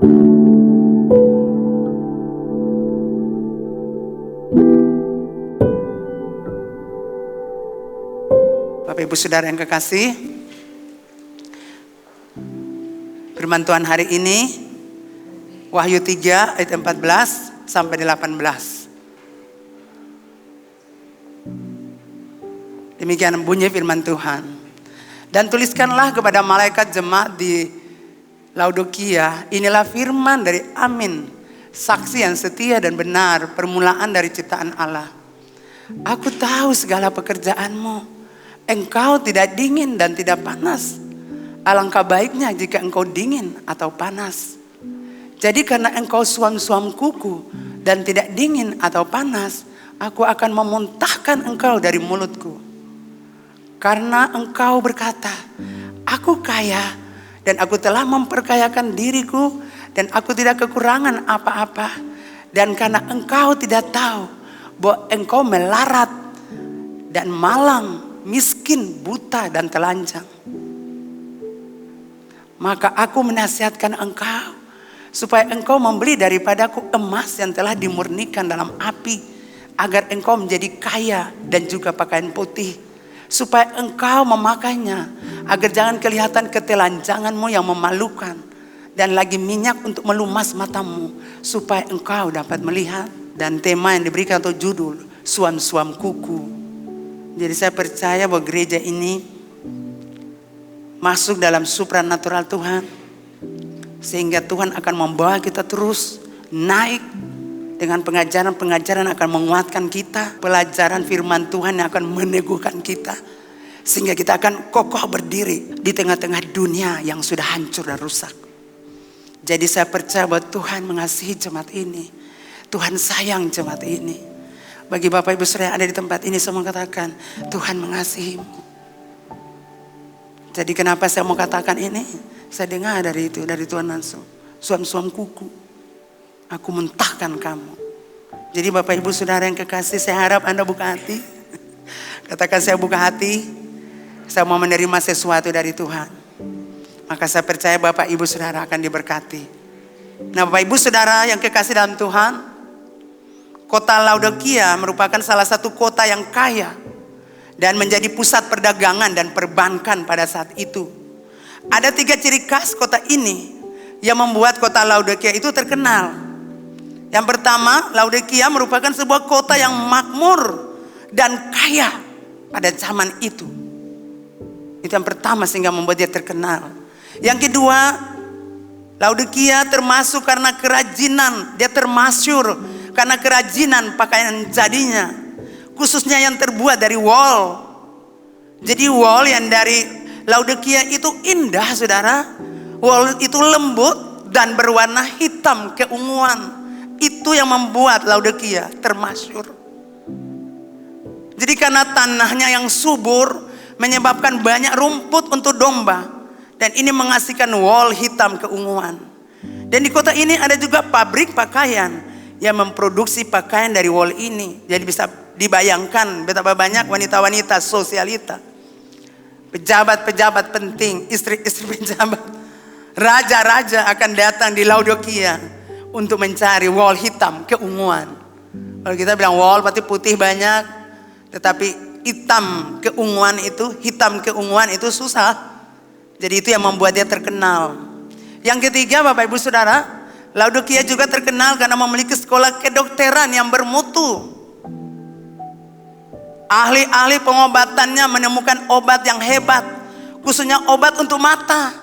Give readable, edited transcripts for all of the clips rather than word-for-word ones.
Bapak Ibu Saudara yang kekasih, firman Tuhan hari ini Wahyu 3 ayat 14 sampai 18. Demikian bunyi firman Tuhan. Dan tuliskanlah kepada malaikat jemaat di Laodikia, inilah firman dari Amin, saksi yang setia dan benar, permulaan dari ciptaan Allah. Aku tahu segala pekerjaanmu. Engkau tidak dingin dan tidak panas. Alangkah baiknya jika engkau dingin atau panas. Jadi karena engkau suam-suam kuku dan tidak dingin atau panas, aku akan memuntahkan engkau dari mulutku. Karena engkau berkata, aku kaya dan aku telah memperkayakan diriku dan aku tidak kekurangan apa-apa. Dan karena engkau tidak tahu bahwa engkau melarat dan malang, miskin, buta dan telanjang, maka aku menasihatkan engkau supaya engkau membeli daripadaku emas yang telah dimurnikan dalam api, agar engkau menjadi kaya, dan juga pakaian putih, supaya engkau memakainya, agar jangan kelihatan ketelanjanganmu yang memalukan, dan lagi minyak untuk melumas matamu, supaya engkau dapat melihat. Dan tema yang diberikan atau judul, suam-suam kuku. Jadi saya percaya bahwa gereja ini masuk dalam supranatural Tuhan, sehingga Tuhan akan membawa kita terus naik dengan pengajaran-pengajaran akan menguatkan kita, pelajaran firman Tuhan yang akan meneguhkan kita, sehingga kita akan kokoh berdiri di tengah-tengah dunia yang sudah hancur dan rusak. Jadi saya percaya bahwa Tuhan mengasihi jemaat ini, Tuhan sayang jemaat ini. Bagi Bapak Ibu Saudara yang ada di tempat ini, saya mau katakan Tuhan mengasihimu. Jadi kenapa saya mau katakan ini? Saya dengar dari Tuhan langsung. Suam-suam kuku, aku muntahkan kamu. Jadi Bapak Ibu Saudara yang kekasih, saya harap Anda buka hati. Katakan, saya buka hati. Saya mau menerima sesuatu dari Tuhan. Maka saya percaya Bapak Ibu Saudara akan diberkati. Nah Bapak Ibu Saudara yang kekasih dalam Tuhan, kota Laodikia merupakan salah satu kota yang kaya dan menjadi pusat perdagangan dan perbankan pada saat itu. Ada 3 ciri khas kota ini yang membuat kota Laodikia itu terkenal. Yang pertama, Laodikia merupakan sebuah kota yang makmur dan kaya pada zaman itu. Itu yang pertama sehingga membuat dia terkenal. Yang kedua, Laodikia termasuk karena kerajinan, dia termasyur karena kerajinan pakaian jadinya, khususnya yang terbuat dari wol. Jadi wol yang dari Laodikia itu indah saudara. Wol itu lembut dan berwarna hitam keunguan. Itu yang membuat Laodikia termasyur. Jadi karena tanahnya yang subur menyebabkan banyak rumput untuk domba, dan ini menghasilkan wol hitam keunguan. Dan di kota ini ada juga pabrik pakaian yang memproduksi pakaian dari wol ini. Jadi bisa dibayangkan betapa banyak wanita-wanita sosialita, pejabat-pejabat penting, istri-istri pejabat, raja-raja akan datang di Laodikia untuk mencari wol hitam keunguan. Kalau kita bilang wol berarti putih banyak, tetapi hitam keunguan itu susah. Jadi itu yang membuat dia terkenal. Yang ketiga Bapak Ibu Saudara, Laodikia juga terkenal karena memiliki sekolah kedokteran yang bermutu. Ahli-ahli pengobatannya menemukan obat yang hebat, khususnya obat untuk mata.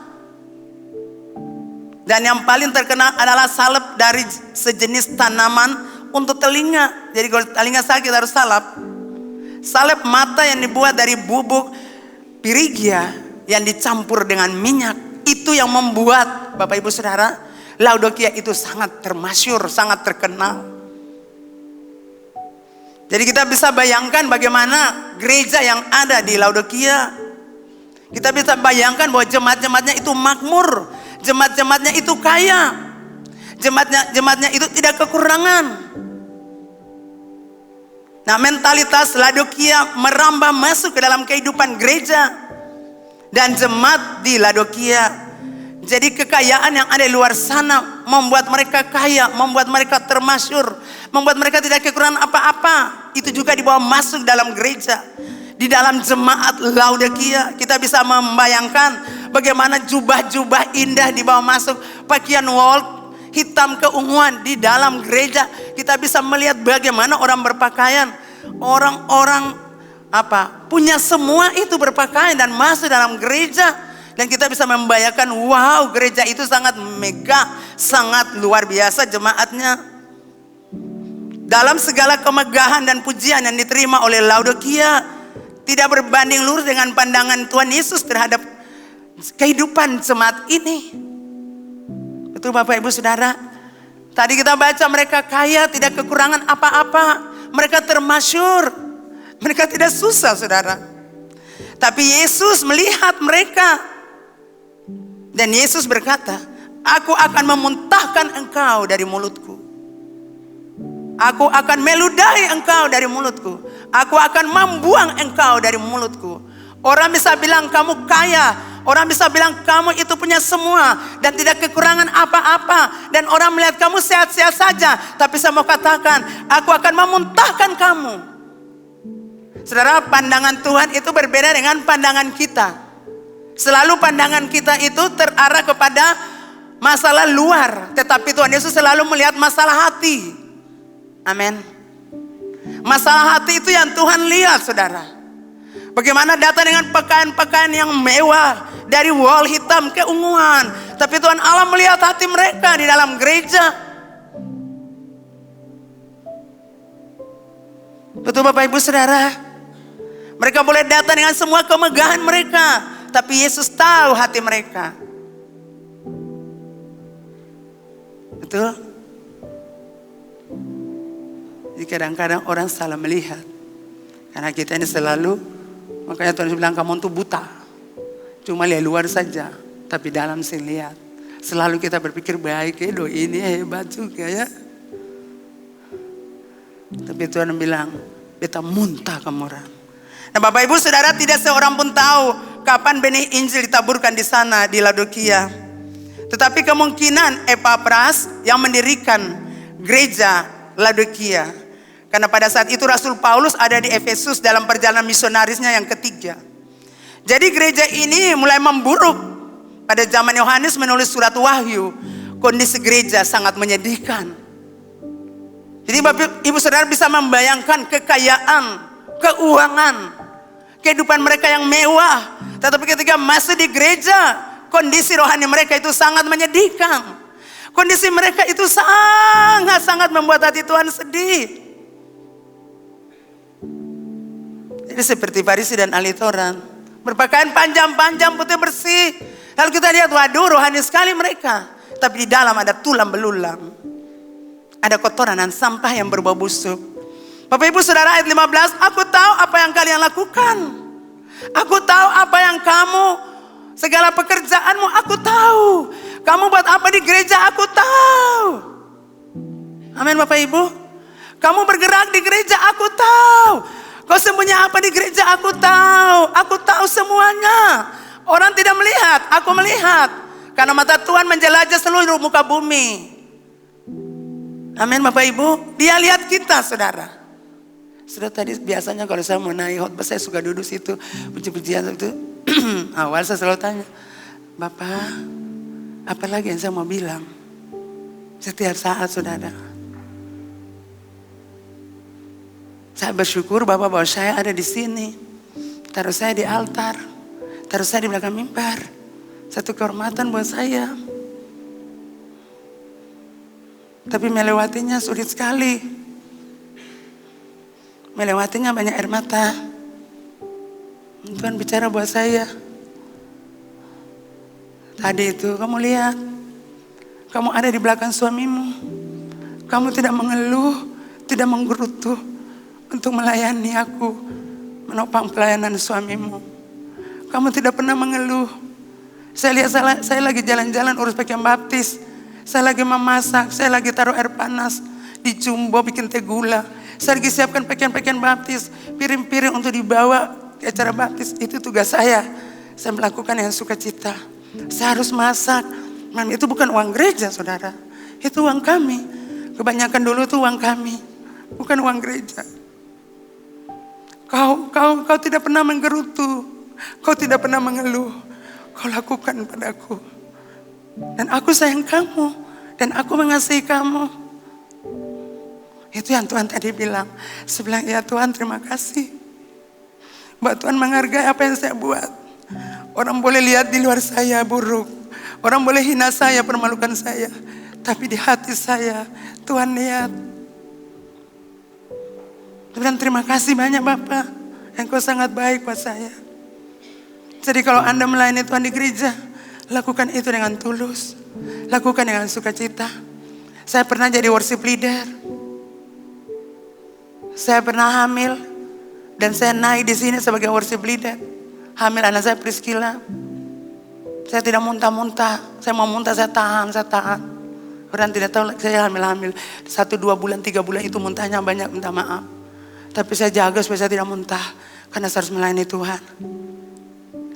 Dan yang paling terkenal adalah salep dari sejenis tanaman untuk telinga. Jadi kalau telinga sakit harus salep. Salep mata yang dibuat dari bubuk pirigia yang dicampur dengan minyak. Itu yang membuat Bapak Ibu Saudara, Laodikia itu sangat termasyur, sangat terkenal. Jadi kita bisa bayangkan bagaimana gereja yang ada di Laodikia. Kita bisa bayangkan bahwa jemaat-jemaatnya itu makmur, jemaat-jemaatnya itu kaya, jemaatnya itu tidak kekurangan. Nah, mentalitas Laodikia merambah masuk ke dalam kehidupan gereja dan jemaat di Laodikia Jadi kekayaan yang ada di luar sana membuat mereka kaya, membuat mereka termasyur, membuat mereka tidak kekurangan apa-apa. Itu juga dibawa masuk dalam gereja. Di dalam jemaat Laodikia kita bisa membayangkan bagaimana jubah-jubah indah dibawa masuk, pakaian wol hitam keunguan di dalam gereja. Kita bisa melihat bagaimana orang berpakaian, orang-orang punya semua itu berpakaian dan masuk dalam gereja. Dan kita bisa membayangkan, wow, gereja itu sangat megah, sangat luar biasa jemaatnya. Dalam segala kemegahan dan pujian yang diterima oleh Laodikia, tidak berbanding lurus dengan pandangan Tuhan Yesus terhadap kehidupan jemaat ini. Betul Bapak Ibu Saudara? Tadi kita baca mereka kaya, tidak kekurangan apa-apa. Mereka termasyur, mereka tidak susah saudara. Tapi Yesus melihat mereka. Dan Yesus berkata, aku akan memuntahkan engkau dari mulutku. Aku akan meludahi engkau dari mulutku. Aku akan membuang engkau dari mulutku. Orang bisa bilang kamu kaya. Orang bisa bilang kamu itu punya semua. Dan tidak kekurangan apa-apa. Dan orang melihat kamu sehat-sehat saja. Tapi saya mau katakan, aku akan memuntahkan kamu. Saudara, pandangan Tuhan itu berbeda dengan pandangan kita. Selalu pandangan kita itu terarah kepada masalah luar. Tetapi Tuhan Yesus selalu melihat masalah hati. Amin. Masalah hati itu yang Tuhan lihat saudara. Bagaimana datang dengan pakaian-pakaian yang mewah. Dari wol hitam keunguan. Tapi Tuhan Allah melihat hati mereka di dalam gereja. Betul Bapak Ibu Saudara. Mereka boleh datang dengan semua kemegahan mereka. Tapi Yesus tahu hati mereka. Betul? Jadi kadang-kadang orang salah melihat. Karena kita ini selalu, makanya Tuhan bilang kamu tuh buta. Cuma lihat luar saja. Tapi dalam sih lihat. Selalu kita berpikir baik ya, doi ini hebat juga ya. Tapi Tuhan bilang, beta muntah kamu orang. Nah Bapak Ibu Saudara, tidak seorang pun tahu kapan benih Injil ditaburkan di sana di Laodikia. Tetapi kemungkinan Epapras yang mendirikan gereja Laodikia. Karena pada saat itu Rasul Paulus ada di Efesus dalam perjalanan misionarisnya yang ketiga. Jadi gereja ini mulai memburuk. Pada zaman Yohanes menulis surat Wahyu, kondisi gereja sangat menyedihkan. Jadi Bapak Ibu Saudara bisa membayangkan kekayaan, keuangan, kehidupan mereka yang mewah. Tetapi ketika masuk di gereja, kondisi rohani mereka itu sangat menyedihkan. Kondisi mereka itu sangat-sangat membuat hati Tuhan sedih. Jadi seperti Farisi dan ahli Taurat, berpakaian panjang-panjang putih bersih. Lalu kita lihat, waduh rohani sekali mereka. Tapi di dalam ada tulang belulang. Ada kotoran dan sampah yang berbau busuk. Bapak Ibu Saudara, ayat 15, aku tahu apa yang kalian lakukan. Aku tahu apa yang kamu, segala pekerjaanmu aku tahu. Kamu buat apa di gereja aku tahu. Amin Bapak Ibu. Kamu bergerak di gereja aku tahu. Kau sembunyi apa di gereja aku tahu. Aku tahu semuanya. Orang tidak melihat, aku melihat. Karena mata Tuhan menjelajah seluruh muka bumi. Amin Bapak Ibu. Dia lihat kita saudara. Sudah tadi biasanya kalau saya mau naik khotbah saya suka duduk situ puji-pujian itu. Awal saya selalu tanya, Bapak, apa lagi yang saya mau bilang? Setiap saat saudara. Saya bersyukur Bapak bahwa saya ada di sini. Taruh saya di altar, taruh saya di belakang mimbar. Satu kehormatan buat saya. Tapi melewatinya sulit sekali. Melewatinya banyak air mata. Tuhan bicara buat saya. Tadi itu kamu lihat. Kamu ada di belakang suamimu. Kamu tidak mengeluh. Tidak menggerutu. Untuk melayani aku. Menopang pelayanan suamimu. Kamu tidak pernah mengeluh. Saya lihat saya lagi jalan-jalan urus pakaian baptis. Saya lagi memasak. Saya lagi taruh air panas. Di jumbo bikin teh gula. Saya lagi siapkan pakaian-pakaian baptis. Piring-piring untuk dibawa ke acara baptis. Itu tugas saya. Saya melakukan yang sukacita. Saya harus masak. Itu bukan uang gereja, saudara. Itu uang kami. Kebanyakan dulu itu uang kami, bukan uang gereja. Kau tidak pernah menggerutu. Kau tidak pernah mengeluh. Kau lakukan padaku. Dan aku sayang kamu. Dan aku mengasihi kamu. Itu yang Tuhan tadi bilang. Saya bilang, ya Tuhan, terima kasih. Bahwa Tuhan menghargai apa yang saya buat. Orang boleh lihat di luar saya buruk. Orang boleh hina saya, permalukan saya. Tapi di hati saya, Tuhan lihat. Dan terima kasih banyak Bapak. Engkau sangat baik buat saya. Jadi kalau Anda melayani Tuhan di gereja, lakukan itu dengan tulus. Lakukan dengan sukacita. Saya pernah jadi worship leader. Saya pernah hamil. Dan saya naik di sini sebagai worship leader. Hamil anak saya Priscilla. Saya tidak muntah-muntah. Saya mau muntah, saya tahan. Orang tidak tahu saya hamil-hamil. 1, 2 bulan, 3 bulan itu muntahnya banyak, minta maaf. Tapi saya jaga supaya saya tidak muntah. Karena saya harus melayani Tuhan.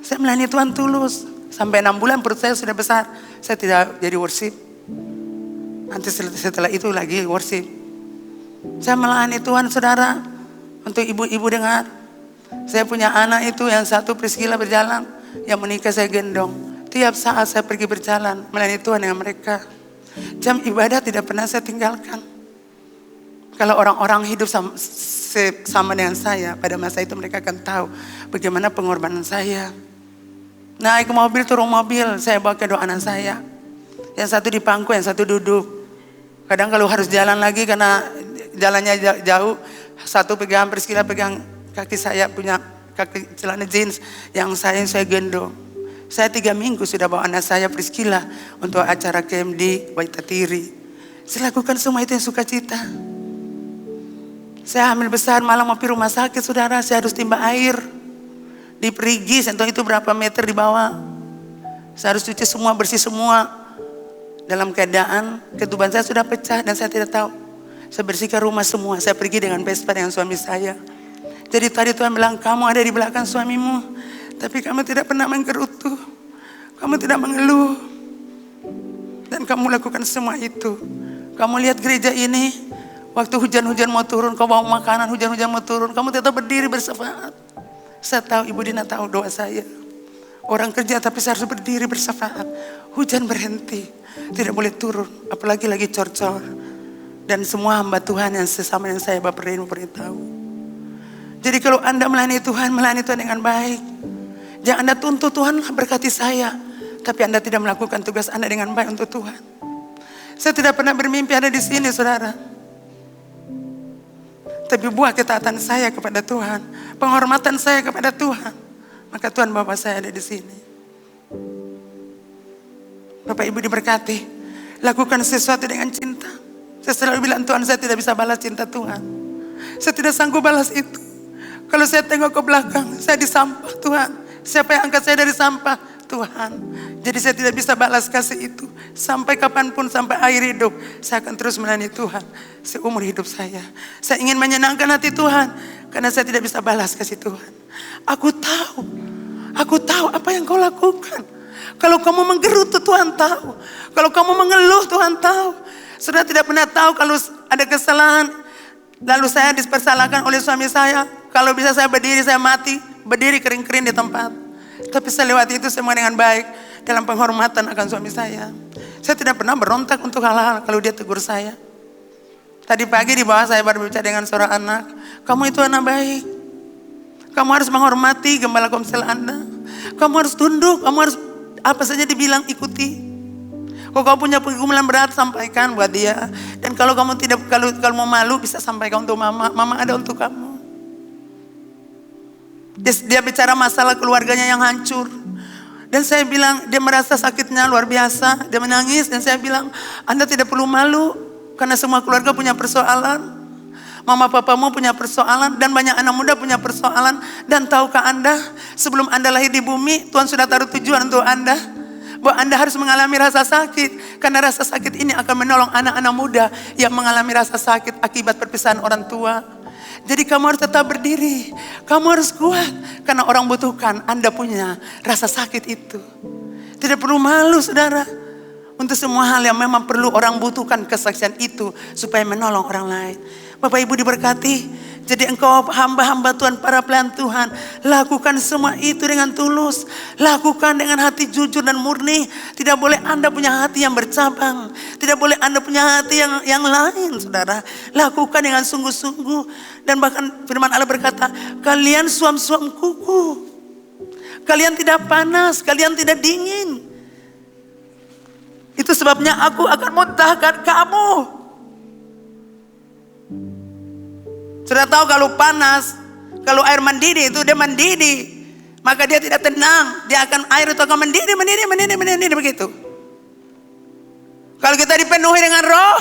Saya melayani Tuhan tulus. Sampai 6 bulan perut saya sudah besar. Saya tidak jadi worship. Nanti setelah itu lagi worship. Saya melayani Tuhan, saudara. Untuk ibu-ibu dengar. Saya punya anak itu yang satu Priscilla berjalan. Yang menikah saya gendong. Tiap saat saya pergi berjalan. Melayani Tuhan dengan mereka. Jam ibadah tidak pernah saya tinggalkan. Kalau orang-orang hidup sama dengan saya, pada masa itu mereka akan tahu bagaimana pengorbanan saya. Naik ke mobil, turun mobil, saya bawa kedua anak saya. Yang satu di pangku, yang satu duduk. Kadang kalau harus jalan lagi karena jalannya jauh, satu pegang Priscilla, pegang kaki saya, punya kaki celana jeans, yang saya gendong. Saya 3 minggu sudah bawa anak saya Priscilla untuk acara KMD Waitatiri. Saya lakukan semua itu yang sukacita. Saya hamil besar, malam mau pergi rumah sakit, saudara. Saya harus timba air di perigi, sentuh itu berapa meter di bawah. Saya harus cuci semua, bersih semua. Dalam keadaan ketuban saya sudah pecah dan saya tidak tahu. Saya bersihkan rumah semua. Saya pergi dengan Vespa dengan suami saya. Jadi tadi Tuhan bilang, kamu ada di belakang suamimu, tapi kamu tidak pernah menggerutu. Kamu tidak mengeluh. Dan kamu lakukan semua itu. Kamu lihat gereja ini. Waktu hujan-hujan mau turun, kau bawa makanan, hujan-hujan mau turun, kamu tetap berdiri bersyafaat. Saya tahu Ibu Dina tahu doa saya. Orang kerja tapi saya harus berdiri bersyafaat. Hujan berhenti, tidak boleh turun, apalagi lagi cor-cor. Dan semua hamba Tuhan yang sesama yang saya Bapak Reno beritahu. Jadi kalau Anda melayani Tuhan dengan baik. Jangan Anda tuntut Tuhan berkati saya, tapi Anda tidak melakukan tugas Anda dengan baik untuk Tuhan. Saya tidak pernah bermimpi ada di sini, saudara. Tapi buah ketaatan saya kepada Tuhan, penghormatan saya kepada Tuhan, maka Tuhan bawa saya ada di sini. Bapak Ibu diberkati, lakukan sesuatu dengan cinta. Saya selalu bilang, Tuhan, saya tidak bisa balas cinta Tuhan. Saya tidak sanggup balas itu. Kalau saya tengok ke belakang, saya di sampah Tuhan. Siapa yang angkat saya dari sampah? Tuhan. Jadi saya tidak bisa balas kasih itu. Sampai kapanpun, sampai akhir hidup, saya akan terus melayani Tuhan seumur hidup saya. Saya ingin menyenangkan hati Tuhan, karena saya tidak bisa balas kasih Tuhan. Aku tahu apa yang kau lakukan. Kalau kamu menggerutu, Tuhan tahu. Kalau kamu mengeluh, Tuhan tahu. Sudah tidak pernah tahu kalau ada kesalahan, lalu saya dipersalahkan oleh suami saya. Kalau bisa saya berdiri, saya mati, berdiri kering-kering di tempat. Tapi saya lewati itu semua dengan baik, dalam penghormatan akan suami saya. Saya tidak pernah berontak untuk hal-hal kalau dia tegur saya. Tadi pagi di bawah saya baru bicara dengan seorang anak. Kamu itu anak baik. Kamu harus menghormati gembala komsel Anda. Kamu harus tunduk, kamu harus apa saja dibilang ikuti. Kalau kamu punya pergumulan berat, sampaikan buat dia. Dan kalau kamu tidak, kalau mau malu, bisa sampaikan untuk mama. Mama ada untuk kamu. Dia bicara masalah keluarganya yang hancur. Dan saya bilang, dia merasa sakitnya luar biasa. Dia menangis dan saya bilang, Anda tidak perlu malu. Karena semua keluarga punya persoalan. Mama papamu punya persoalan. Dan banyak anak muda punya persoalan. Dan tahukah Anda, sebelum Anda lahir di bumi, Tuhan sudah taruh tujuan untuk Anda. Bahwa Anda harus mengalami rasa sakit. Karena rasa sakit ini akan menolong anak-anak muda yang mengalami rasa sakit akibat perpisahan orang tua. Jadi kamu harus tetap berdiri. Kamu harus kuat. Karena orang butuhkan Anda punya rasa sakit itu. Tidak perlu malu saudara. Untuk semua hal yang memang perlu orang butuhkan kesaksian itu supaya menolong orang lain. Bapak Ibu diberkati. Jadi engkau hamba-hamba Tuhan, para pelayan Tuhan, lakukan semua itu dengan tulus. Lakukan dengan hati jujur dan murni. Tidak boleh Anda punya hati yang bercabang. Tidak boleh Anda punya hati yang lain, saudara. Lakukan dengan sungguh-sungguh. Dan bahkan firman Allah berkata, kalian suam-suam kuku. Kalian tidak panas, kalian tidak dingin. Itu sebabnya aku akan muntahkan kamu. Sudah tahu kalau panas, kalau air mendidih itu dia mendidih, maka dia tidak tenang. Dia akan air itu akan mendidih begitu. Kalau kita dipenuhi dengan roh,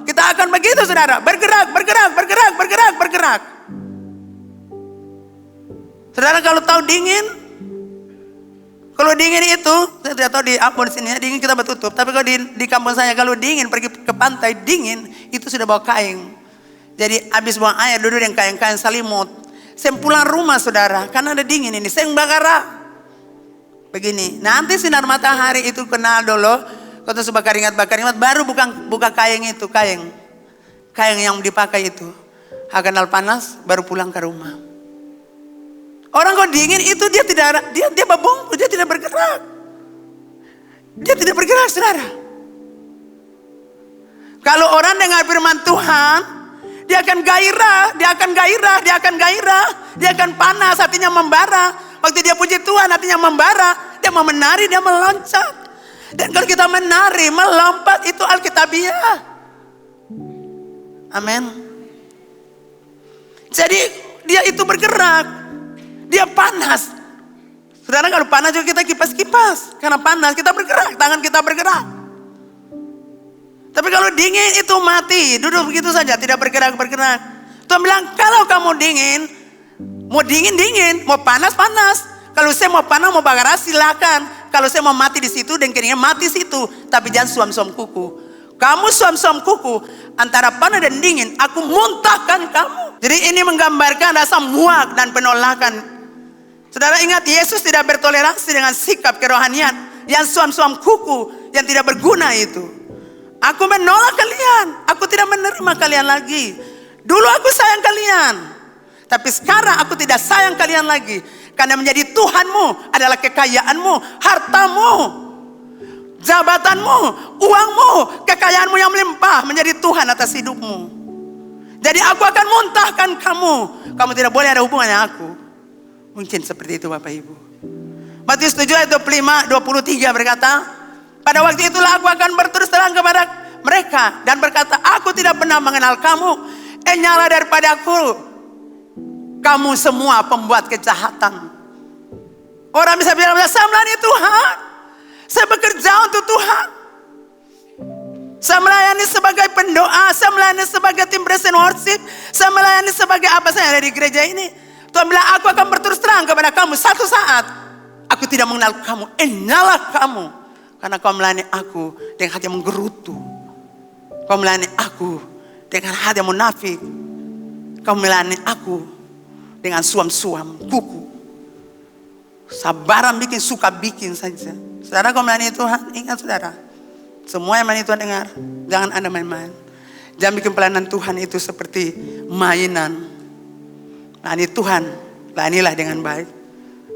kita akan begitu saudara, bergerak. Saudara kalau tahu dingin, kalau dingin itu, saya tidak tahu di Ambon sini ya, dingin kita bertutup. Tapi kalau di kampung saya kalau dingin pergi ke pantai dingin, itu sudah bawa kain. Jadi habis buang air duduk dengan kain-kain selimut. Saya pulang rumah saudara, karena ada dingin ini. Saya bakar begini. Nanti sinar matahari itu kena dulu. Kalau sudah bakar ingat, baru buka kain itu, kain yang dipakai itu. Kenal panas, baru pulang ke rumah. Orang kalau dingin itu dia berbungkus, dia tidak bergerak. Dia tidak bergerak saudara. Kalau orang dengar firman Tuhan, dia akan gairah, dia akan panas, hatinya membara. Waktu dia puji Tuhan, hatinya membara, dia mau menari, dia meloncat. Dan kalau kita menari, melompat, itu alkitabiah. Amin. Jadi dia itu bergerak, dia panas. Saudara kalau panas juga kita kipas-kipas, karena panas kita bergerak, tangan kita bergerak. Tapi kalau dingin itu mati, duduk begitu saja, tidak bergerak. Tuhan bilang, kalau kamu dingin, mau dingin, mau panas. Kalau saya mau panas, mau bakar, silakan. Kalau saya mau mati di situ, dan keringin mati situ. Tapi jangan suam-suam kuku. Kamu suam-suam kuku, antara panas dan dingin, aku muntahkan kamu. Jadi ini menggambarkan rasa muak dan penolakan. Saudara ingat, Yesus tidak bertoleransi dengan sikap kerohanian yang suam-suam kuku, yang tidak berguna itu. Aku menolak kalian. Aku tidak menerima kalian lagi. Dulu aku sayang kalian, tapi sekarang aku tidak sayang kalian lagi. Karena menjadi Tuhanmu adalah kekayaanmu, hartamu, jabatanmu, uangmu, kekayaanmu yang melimpah menjadi Tuhan atas hidupmu. Jadi aku akan muntahkan kamu. Kamu tidak boleh ada hubungan dengan aku. Mungkin seperti itu Bapak Ibu. Matius 7 ayat 25, 23 berkata, pada waktu itulah aku akan berterus terang kepada mereka dan berkata, aku tidak pernah mengenal kamu. Nyala daripadaku, kamu semua pembuat kejahatan. Orang bisa bilang, saya melayani Tuhan, saya bekerja untuk Tuhan, saya melayani sebagai pendoa, saya melayani sebagai tim praise and worship, saya melayani sebagai apa saya ada di gereja ini. Tuhan bilang, aku akan berterus terang kepada kamu. Satu saat aku tidak mengenal kamu. Nyala kamu. Karena kau melayani aku dengan hati yang menggerutu. Kau melayani aku dengan hati yang munafik. Kau melayani aku dengan suam-suam kuku. Sabaran bikin, suka bikin saja. Saudara kau melayani Tuhan, ingat saudara. Semua yang melayani Tuhan dengar. Jangan Anda main-main. Jangan bikin pelayanan Tuhan itu seperti mainan. Layani Tuhan, layanilah dengan baik.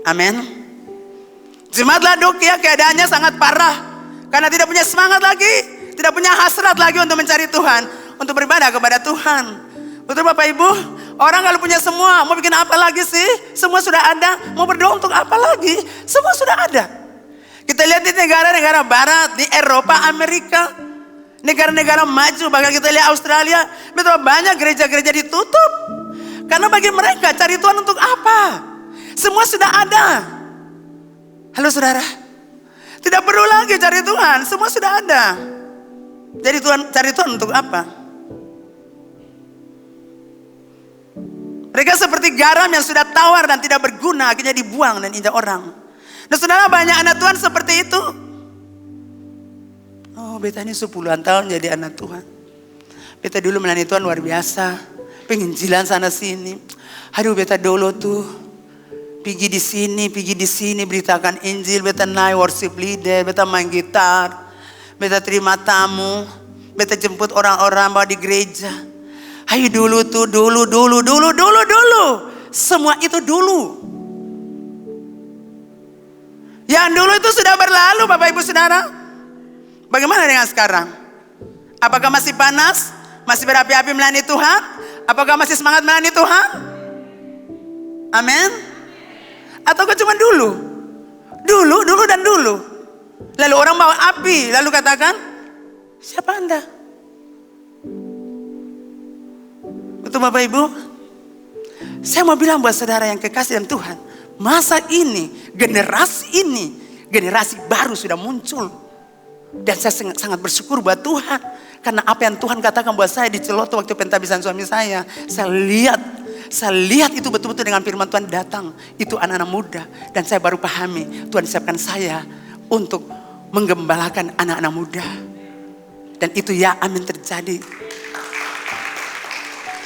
Amin. Jemaat Laodikia keadaannya sangat parah. Karena tidak punya semangat lagi. Tidak punya hasrat lagi untuk mencari Tuhan. Untuk beribadah kepada Tuhan. Betul Bapak Ibu? Orang kalau punya semua, mau bikin apa lagi sih? Semua sudah ada. Mau berdoa untuk apa lagi? Semua sudah ada. Kita lihat di negara-negara barat. Di Eropa, Amerika. Negara-negara maju. Bahkan kita lihat Australia. Betul banyak gereja-gereja ditutup. Karena bagi mereka cari Tuhan untuk apa? Semua sudah ada. Halo saudara, tidak perlu lagi cari Tuhan, semua sudah ada. Jadi cari Tuhan untuk apa? Mereka seperti garam yang sudah tawar dan tidak berguna, akhirnya dibuang dan injak orang. Nah saudara, banyak anak Tuhan seperti itu. Oh beta ini 10-an tahun jadi anak Tuhan. Beta dulu melayani Tuhan luar biasa, penginjilan sana sini. Aduh beta dulu tuh Pergi di sini, beritakan Injil, beta naik worship leader, beta main gitar, beta terima tamu, beta jemput orang-orang bawa di gereja. Ayo dulu. Semua itu dulu. Yang dulu itu sudah berlalu Bapak Ibu Saudara. Bagaimana dengan sekarang? Apakah masih panas? Masih berapi-api melayani Tuhan? Apakah masih semangat melayani Tuhan? Amin. Atau cuma dulu? Dulu dan dulu. Lalu orang bawa api, lalu katakan, siapa Anda? Betul Bapak Ibu? Saya mau bilang buat saudara yang kekasih dalam Tuhan, masa ini, generasi baru sudah muncul. Dan saya sangat bersyukur buat Tuhan. Karena apa yang Tuhan katakan buat saya di Celoto waktu pentabisan suami saya lihat itu betul-betul dengan firman Tuhan datang. Itu anak-anak muda. Dan saya baru pahami, Tuhan siapkan saya untuk menggembalakan anak-anak muda. Dan itu ya amin terjadi.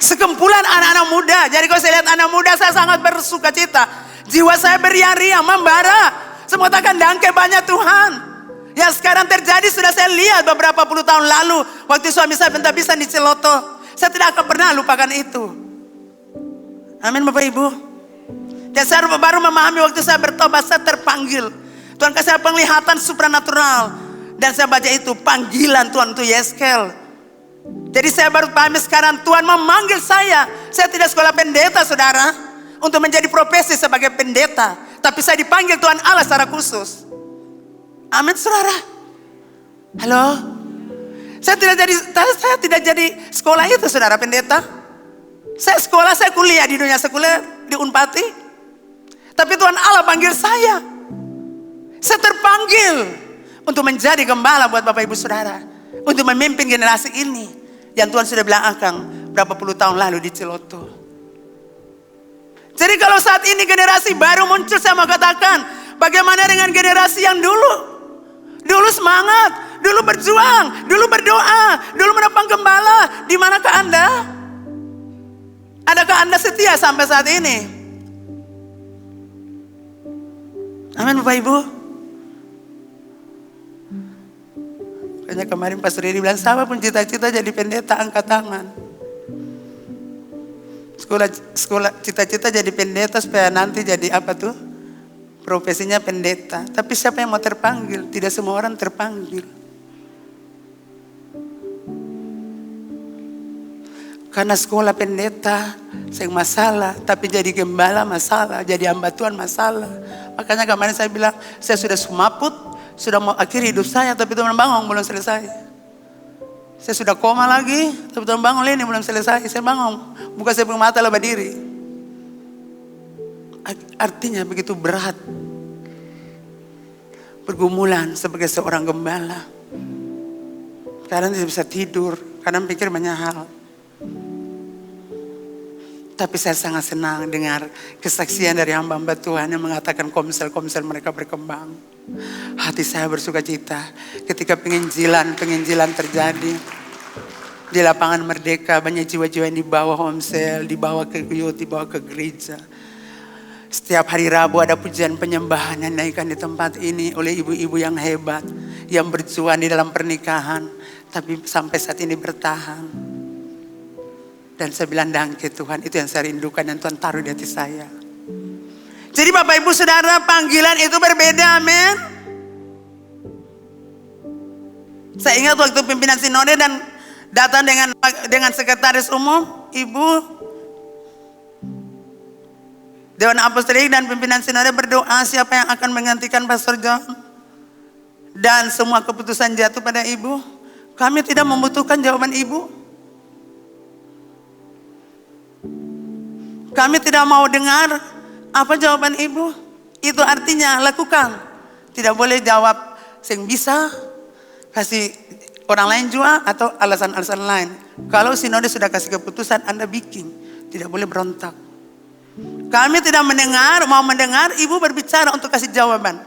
Sekumpulan anak-anak muda. Jadi kalau saya lihat anak muda, saya sangat bersuka cita. Jiwa saya beriang-riang, membara. Semua takkan dangke banyak Tuhan. Yang sekarang terjadi sudah saya lihat beberapa puluh tahun lalu. Waktu suami saya pentabisan di Celoto. Saya tidak akan pernah lupakan itu. Amin Bapak Ibu. Dan saya baru memahami waktu saya bertobat, saya terpanggil. Tuhan kasih saya penglihatan supranatural. Dan saya baca itu, panggilan Tuhan untuk Yeskel. Jadi saya baru pahami sekarang Tuhan memanggil saya. Saya tidak sekolah pendeta saudara. Untuk menjadi profesi sebagai pendeta. Tapi saya dipanggil Tuhan Allah secara khusus. Amin saudara. Halo. Saya tidak jadi sekolah itu saudara pendeta. Saya kuliah di dunia sekuler di Unpati. Tapi Tuhan Allah panggil saya. Saya terpanggil untuk menjadi gembala buat Bapak Ibu Saudara. Untuk memimpin generasi ini. Yang Tuhan sudah bilang akan berapa puluh tahun lalu di Celoto. Jadi kalau saat ini generasi baru muncul, saya mau katakan, bagaimana dengan generasi yang dulu? Dulu semangat, dulu berjuang, dulu berdoa, dulu menopang gembala. Di manakah Anda? Adakah Anda setia sampai saat ini? Amin Bapak Ibu. Kayaknya kemarin Pastor Riri bilang, siapa pun cita-cita jadi pendeta angkat tangan. Sekolah cita-cita jadi pendeta supaya nanti jadi apa tuh? Profesinya pendeta. Tapi siapa yang mau terpanggil? Tidak semua orang terpanggil. Karena sekolah pendeta saya masalah, tapi jadi gembala masalah, jadi hamba Tuhan masalah. Makanya kemarin saya bilang, saya sudah semaput, sudah mau akhiri hidup saya, tapi Tuhan bangun belum selesai. Saya sudah koma lagi, tapi Tuhan bangun ini belum selesai. Saya bangun, buka saya punya mata, lebar diri. Artinya begitu berat pergumulan sebagai seorang gembala. Kadang tidak bisa tidur, kadang pikir banyak hal. Tapi saya sangat senang dengar kesaksian dari hamba-hamba Tuhan yang mengatakan komsel-komsel mereka berkembang. Hati saya bersuka cita ketika penginjilan terjadi. Di lapangan Merdeka banyak jiwa-jiwa yang dibawa homsel, dibawa ke youth, dibawa ke gereja. Setiap hari Rabu ada pujian penyembahan yang naikkan di tempat ini oleh ibu-ibu yang hebat. Yang berjuang di dalam pernikahan. Tapi sampai saat ini bertahan. Dan saya bilang dangke Tuhan, itu yang saya rindukan dan Tuhan taruh di hati saya. Jadi Bapak Ibu Saudara, panggilan itu berbeda, amin. Saya ingat waktu pimpinan sinode dan datang dengan sekretaris umum, Ibu Dewan Apostolik dan pimpinan sinode berdoa siapa yang akan menggantikan Pastor John. Dan semua keputusan jatuh pada Ibu. Kami tidak membutuhkan jawaban Ibu. Kami tidak mau dengar apa jawaban Ibu. Itu artinya lakukan. Tidak boleh jawab yang bisa, kasih orang lain juga atau alasan-alasan lain. Kalau sinode sudah kasih keputusan, Anda bikin. Tidak boleh berontak. Kami tidak mendengar, mau mendengar Ibu berbicara untuk kasih jawaban.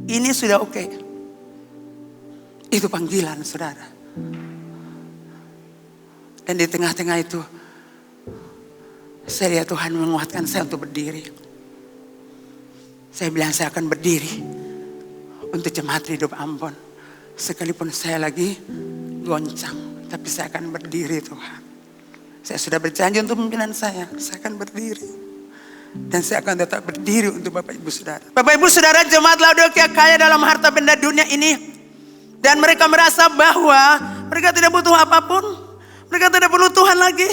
Ini sudah oke. Itu panggilan saudara. Dan di tengah-tengah itu saya lihat Tuhan menguatkan saya untuk berdiri. Saya bilang saya akan berdiri untuk jemaat hidup Ambon. Sekalipun saya lagi goncang, tapi saya akan berdiri Tuhan. Saya sudah berjanji untuk pimpinan saya akan berdiri. Dan saya akan tetap berdiri untuk Bapak Ibu Saudara. Bapak Ibu Saudara, jemaat Laodikia kaya dalam harta benda dunia ini. Dan mereka merasa bahwa mereka tidak butuh apapun. Mereka tidak perlu Tuhan lagi.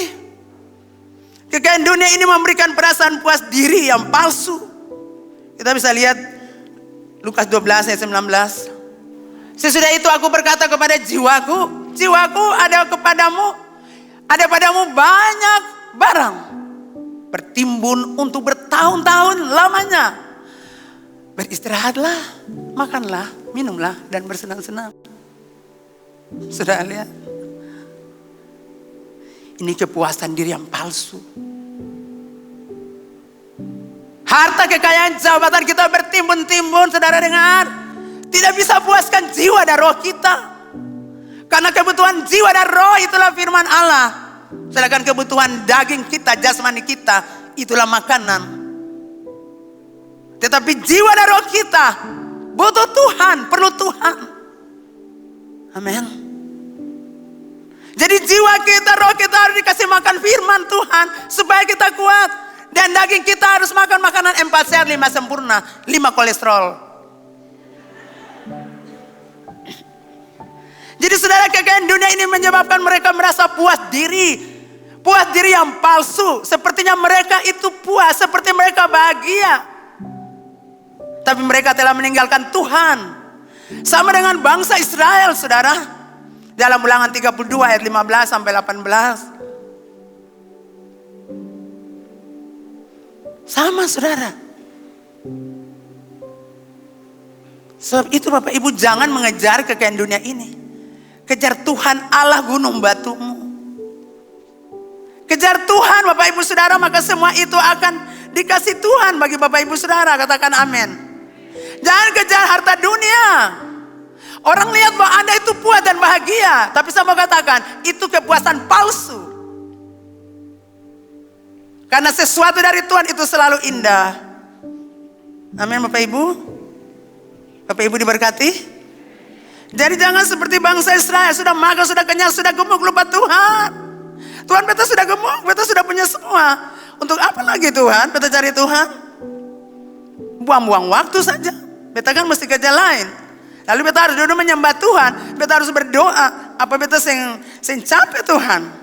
Kekayaan dunia ini memberikan perasaan puas diri yang palsu. Kita bisa lihat Lukas 12 ayat 19. Sesudah itu aku berkata kepada jiwaku, jiwaku ada padamu banyak barang. Bertimbun untuk bertahun-tahun lamanya. Beristirahatlah, makanlah, minumlah, dan bersenang-senang. Sudah lihat? Ini kepuasan diri yang palsu. Harta kekayaan jabatan kita bertimbun-timbun, saudara dengar. Tidak bisa puaskan jiwa dan roh kita. Karena kebutuhan jiwa dan roh itulah firman Allah. Sedangkan kebutuhan daging kita, jasmani kita, itulah makanan. Tetapi jiwa dan roh kita butuh Tuhan, perlu Tuhan. Amin. Jadi jiwa kita, roh kita harus dikasih makan firman Tuhan supaya kita kuat. Dan daging kita harus makan makanan 4 sehat, 5 sempurna, 5 kolesterol. Jadi saudara, kekayaan dunia ini menyebabkan mereka merasa puas diri. Puas diri yang palsu. Sepertinya mereka itu puas, seperti mereka bahagia. Tapi mereka telah meninggalkan Tuhan. Sama dengan bangsa Israel, saudara. Dalam Ulangan 32 ayat 15 sampai 18. Sama saudara. Sebab itu Bapak Ibu jangan mengejar kekayaan dunia ini. Kejar Tuhan Allah gunung batumu. Kejar Tuhan Bapak Ibu Saudara, maka semua itu akan dikasih Tuhan bagi Bapak Ibu Saudara. Katakan amin. Jangan kejar harta dunia. Orang lihat bahwa Anda itu puas dan bahagia. Tapi saya mau katakan, itu kepuasan palsu. Karena sesuatu dari Tuhan itu selalu indah. Amin Bapak Ibu. Bapak Ibu diberkati. Jadi jangan seperti bangsa Israel. Sudah makan, sudah kenyang, sudah gemuk, lupa Tuhan. Tuhan beta sudah gemuk, beta sudah punya semua. Untuk apa lagi Tuhan? Beta cari Tuhan. Buang-buang waktu saja. Beta kan mesti kerja lain. Lalu beta harus duduk menyembah Tuhan. Beta harus berdoa. Apa beta sing capek Tuhan?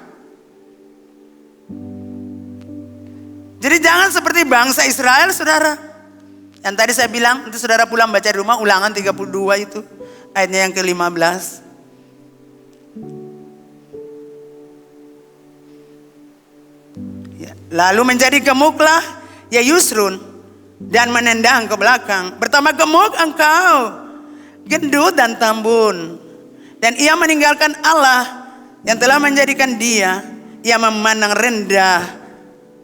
Jadi jangan seperti bangsa Israel saudara. Yang tadi saya bilang, nanti saudara pulang baca di rumah Ulangan 32 itu. Ayatnya yang ke-15. Ya, lalu menjadi gemuklah ya Yusrun dan menendang ke belakang. Bertambah gemuk engkau, gendut dan tambun. Dan ia meninggalkan Allah yang telah menjadikan dia. Ia memandang rendah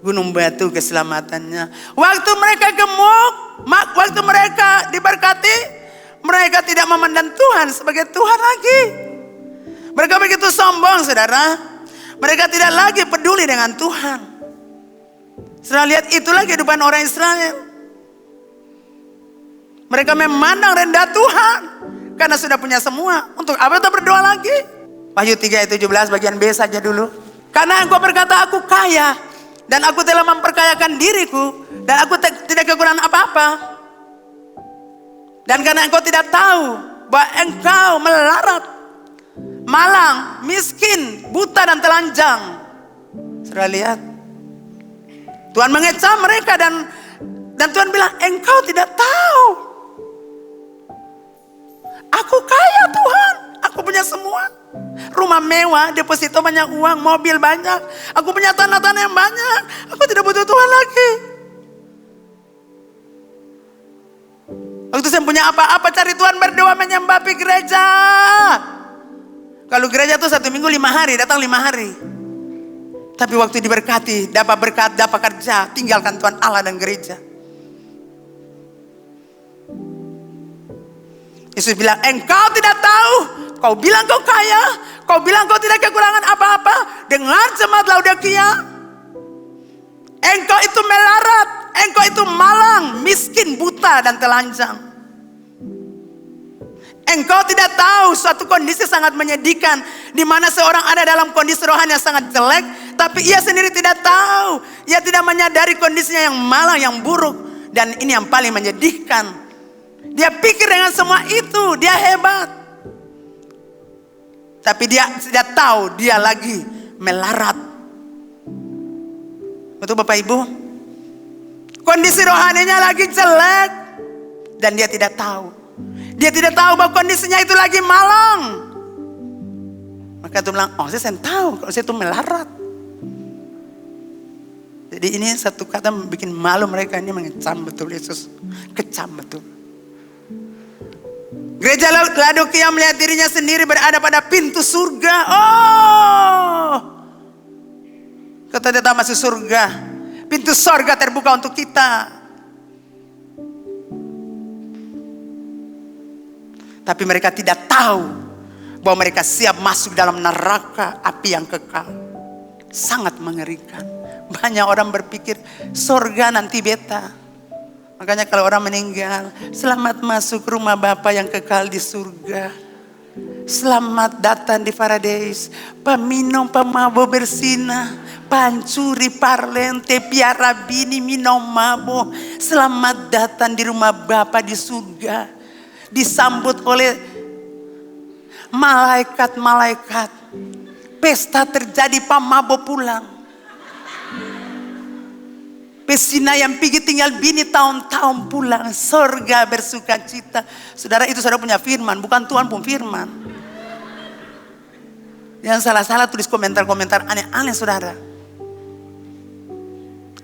gunung batu keselamatannya. Waktu mereka gemuk, waktu mereka diberkati, mereka tidak memandang Tuhan sebagai Tuhan lagi. Mereka begitu sombong saudara. Mereka tidak lagi peduli dengan Tuhan. Saudara lihat, itulah kehidupan orang Israel. Mereka memandang rendah Tuhan karena sudah punya semua. Untuk apa kita berdoa lagi? Wahyu 3 ayat 17 bagian B saja dulu. Karena engkau berkata aku kaya dan aku telah memperkayakan diriku dan aku tidak kekurangan apa-apa. Dan karena engkau tidak tahu bahwa engkau melarat, malang, miskin, buta dan telanjang. Saudara lihat, Tuhan mengecam mereka dan Tuhan bilang engkau tidak tahu. Aku kaya Tuhan, aku punya semua. Rumah mewah, deposito banyak uang, mobil banyak. Aku punya tanah-tanah yang banyak. Aku tidak butuh Tuhan lagi. Waktu saya punya apa-apa cari Tuhan, berdoa, menyembah di gereja. Kalau gereja itu 1 minggu 5 hari, datang 5 hari. Tapi waktu diberkati, dapat berkat, dapat kerja, tinggalkan Tuhan Allah dan gereja. Yesus bilang, engkau tidak tahu. Kau bilang kau kaya, kau bilang kau tidak kekurangan apa-apa. Dengar jemaat Laodikia, engkau itu melarat, engkau itu malang, miskin, buta, dan telanjang. Engkau tidak tahu suatu kondisi sangat menyedihkan, di mana seorang ada dalam kondisi rohani yang sangat jelek, tapi ia sendiri tidak tahu. Ia tidak menyadari kondisinya yang malang, yang buruk. Dan ini yang paling menyedihkan. Dia pikir dengan semua itu, dia hebat. Tapi dia tidak tahu, dia lagi melarat. Betul Bapak Ibu? Kondisi rohaninya lagi jelek. Dan dia tidak tahu. Dia tidak tahu bahwa kondisinya itu lagi malang. Maka dia bilang, oh saya tahu kalau saya itu melarat. Jadi ini satu kata bikin malu mereka, ini mengecam betul Yesus. Kecam betul. Gereja Laodikia melihat dirinya sendiri berada pada pintu surga. Oh, kata dia tak masuk surga. Pintu surga terbuka untuk kita. Tapi mereka tidak tahu bahwa mereka siap masuk dalam neraka api yang kekal. Sangat mengerikan. Banyak orang berpikir surga nanti beta. Makanya kalau orang meninggal, selamat masuk rumah Bapa yang kekal di surga. Selamat datang di paradis. Peminum pemabuk bersina, pancuri parlente piara bini minum mabuk. Selamat datang di rumah Bapa di surga. Disambut oleh malaikat-malaikat. Pesta terjadi, pemabuk pulang. Pesina yang pergi tinggal bini tahun-tahun pulang. Surga bersuka cita. Saudara, itu saudara punya firman, bukan Tuhan pun firman. Yang salah-salah tulis komentar-komentar aneh-aneh saudara.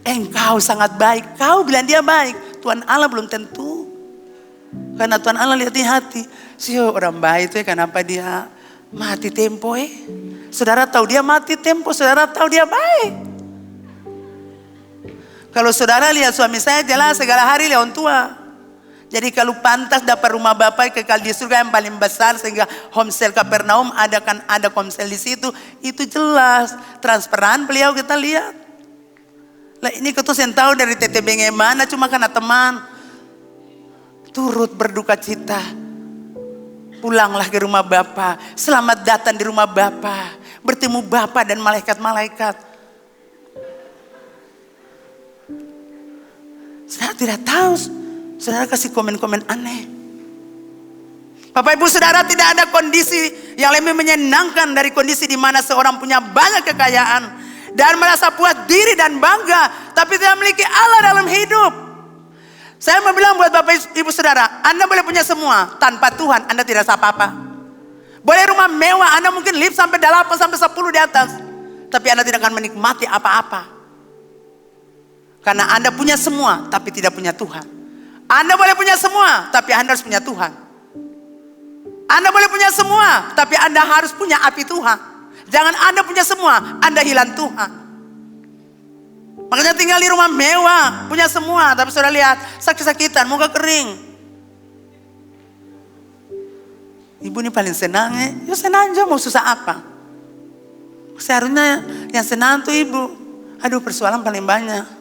Engkau sangat baik. Kau bilang dia baik. Tuhan Allah belum tentu. Karena Tuhan Allah lihat di hati. Orang baik itu kenapa dia mati tempo Saudara tahu dia mati tempo. Saudara tahu dia baik. Kalau saudara lihat suami saya jelas segala hari leon tua. Jadi kalau pantas dapat rumah Bapak kekal di surga yang paling besar, sehingga Homsel Kapernaum ada komsel di situ, itu jelas transparan beliau kita lihat. Lah ini ketus yang tahu dari TTB mana cuma karena teman. Turut berduka cita. Pulanglah ke rumah Bapa. Selamat datang di rumah Bapa. Bertemu Bapa dan malaikat-malaikat. Saudara tidak tahu. Saudara kasih komen-komen aneh. Bapak Ibu Saudara, tidak ada kondisi yang lebih menyenangkan dari kondisi di mana seorang punya banyak kekayaan dan merasa puas diri dan bangga, tapi tidak memiliki Allah dalam hidup. Saya mau bilang buat Bapak Ibu Saudara, Anda boleh punya semua, tanpa Tuhan Anda tidak rasa apa-apa. Boleh rumah mewah, Anda mungkin lift sampai 8 sampai 10 di atas, tapi Anda tidak akan menikmati apa-apa. Karena Anda punya semua tapi tidak punya Tuhan. Anda boleh punya semua tapi Anda harus punya Tuhan. Anda boleh punya semua tapi Anda harus punya api Tuhan. Jangan Anda punya semua, Anda hilang Tuhan. Makanya tinggal di rumah mewah, punya semua, tapi saudara lihat sakit-sakitan, muka kering. Ibu ini paling senang ya senang aja, mau susah apa? Seharusnya yang senang tuh ibu. Aduh persoalan paling banyak.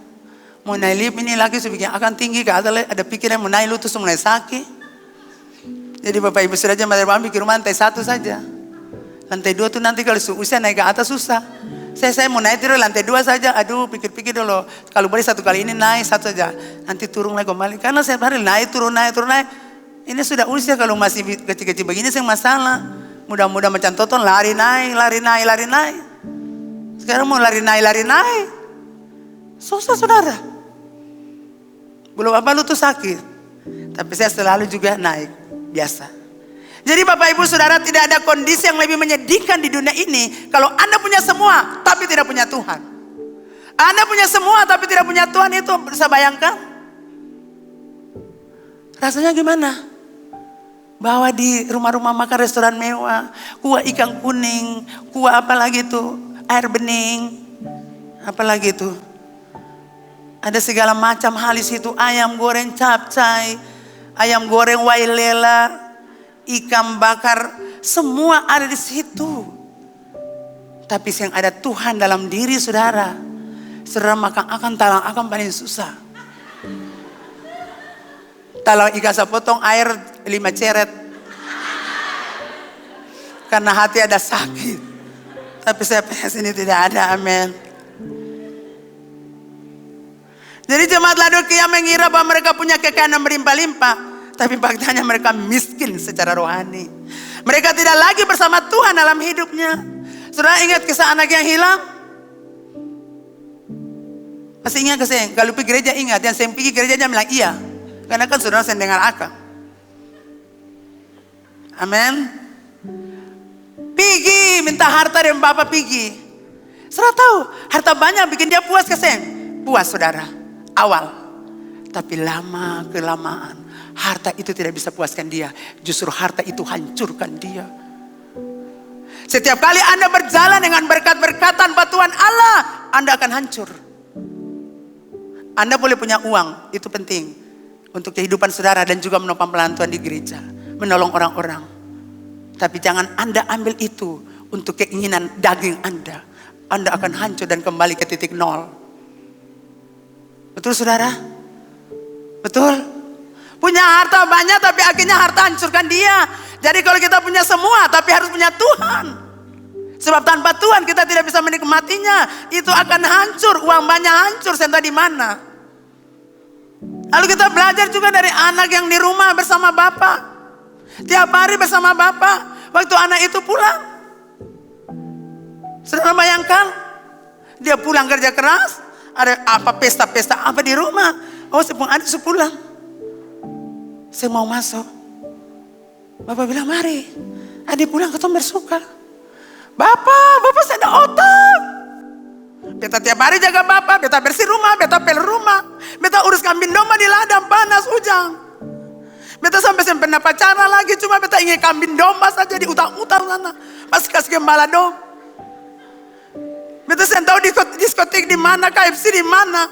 Mau naik lift ini lagi sebegini akan tinggi, ada pikiran mau naik lu terus mulai sakit. Jadi Bapak Ibu saudara jangan pikir rumah lantai 1 saja. Lantai 2 tuh nanti kalau usia naik ke atas susah. Saya mau naik terus lantai 2 saja. Aduh pikir-pikir dulu. Kalau boleh 1 kali ini naik 1 saja. Nanti turun lagi kembali. Karena setiap hari naik turun. Ini sudah usia kalau masih kecil-kecil begini sih masalah. Mudah-mudahan macam Toton lari naik. Sekarang mau lari naik. Susah saudara. Belum apa lu tuh sakit. Tapi saya selalu juga naik. Biasa. Jadi Bapak Ibu Saudara, tidak ada kondisi yang lebih menyedihkan di dunia ini. Kalau Anda punya semua tapi tidak punya Tuhan. Anda punya semua tapi tidak punya Tuhan, itu bisa bayangkan. Rasanya gimana? Bawa di rumah-rumah makan restoran mewah. Kuah ikan kuning. Kuah apa lagi tuh? Air bening. Apa lagi tuh? Ada segala macam hal di situ. Ayam goreng capcay. Ayam goreng wailela. Ikan bakar, semua ada di situ. Tapi yang ada Tuhan dalam diri saudara, saudara makan akan talang akan paling susah. Kalau ikan sepotong air 5 ceret. Karena hati ada sakit. Tapi saya pengen sini tidak ada, amin. Jadi jemaat Laodikia mengira bahwa mereka punya kekayaan berlimpah-limpah. Tapi faktanya mereka miskin secara rohani. Mereka tidak lagi bersama Tuhan dalam hidupnya. Saudara ingat kisah anak yang hilang? Masih ingat keseng? Kalau pergi gereja ingat. Yang saya pergi gerejanya bilang iya. Karena kan saudara saya dengar akal. Amin. Pergi minta harta dari Bapak pergi. Saudara tahu harta banyak bikin dia puas keseng? Puas saudara. Awal. Tapi lama kelamaan harta itu tidak bisa puaskan dia. Justru harta itu hancurkan dia. Setiap kali Anda berjalan dengan berkat-berkat tanpa Tuhan Allah, Anda akan hancur. Anda boleh punya uang, itu penting. Untuk kehidupan saudara dan juga menopang pelayanan Tuhan di gereja. Menolong orang-orang. Tapi jangan Anda ambil itu untuk keinginan daging Anda. Anda akan hancur dan kembali ke titik nol. Betul saudara? Betul? Punya harta banyak tapi akhirnya harta hancurkan dia. Jadi kalau kita punya semua tapi harus punya Tuhan. Sebab tanpa Tuhan kita tidak bisa menikmatinya. Itu akan hancur, uang banyak hancur, entah di mana. Lalu kita belajar juga dari anak yang di rumah bersama Bapak. Tiap hari bersama Bapak. Waktu anak itu pulang. Saudara bayangkan, dia pulang kerja keras. Ada apa pesta-pesta apa di rumah. Oh saya pulang. Saya mau masuk. Bapak bilang mari. Adik pulang ketemu bersuka. Bapak saya ada otak. Beta tiap hari jaga Bapak. Beta bersih rumah, beta pel rumah. Beta urus kambing domba di ladang panas hujan. Beta sampai pernah pacaran lagi. Cuma beta ingin kambing domba saja di utang-utang sana. Pas kasih gembala dong. Beta sen tahu diskotik di mana, KFC di mana.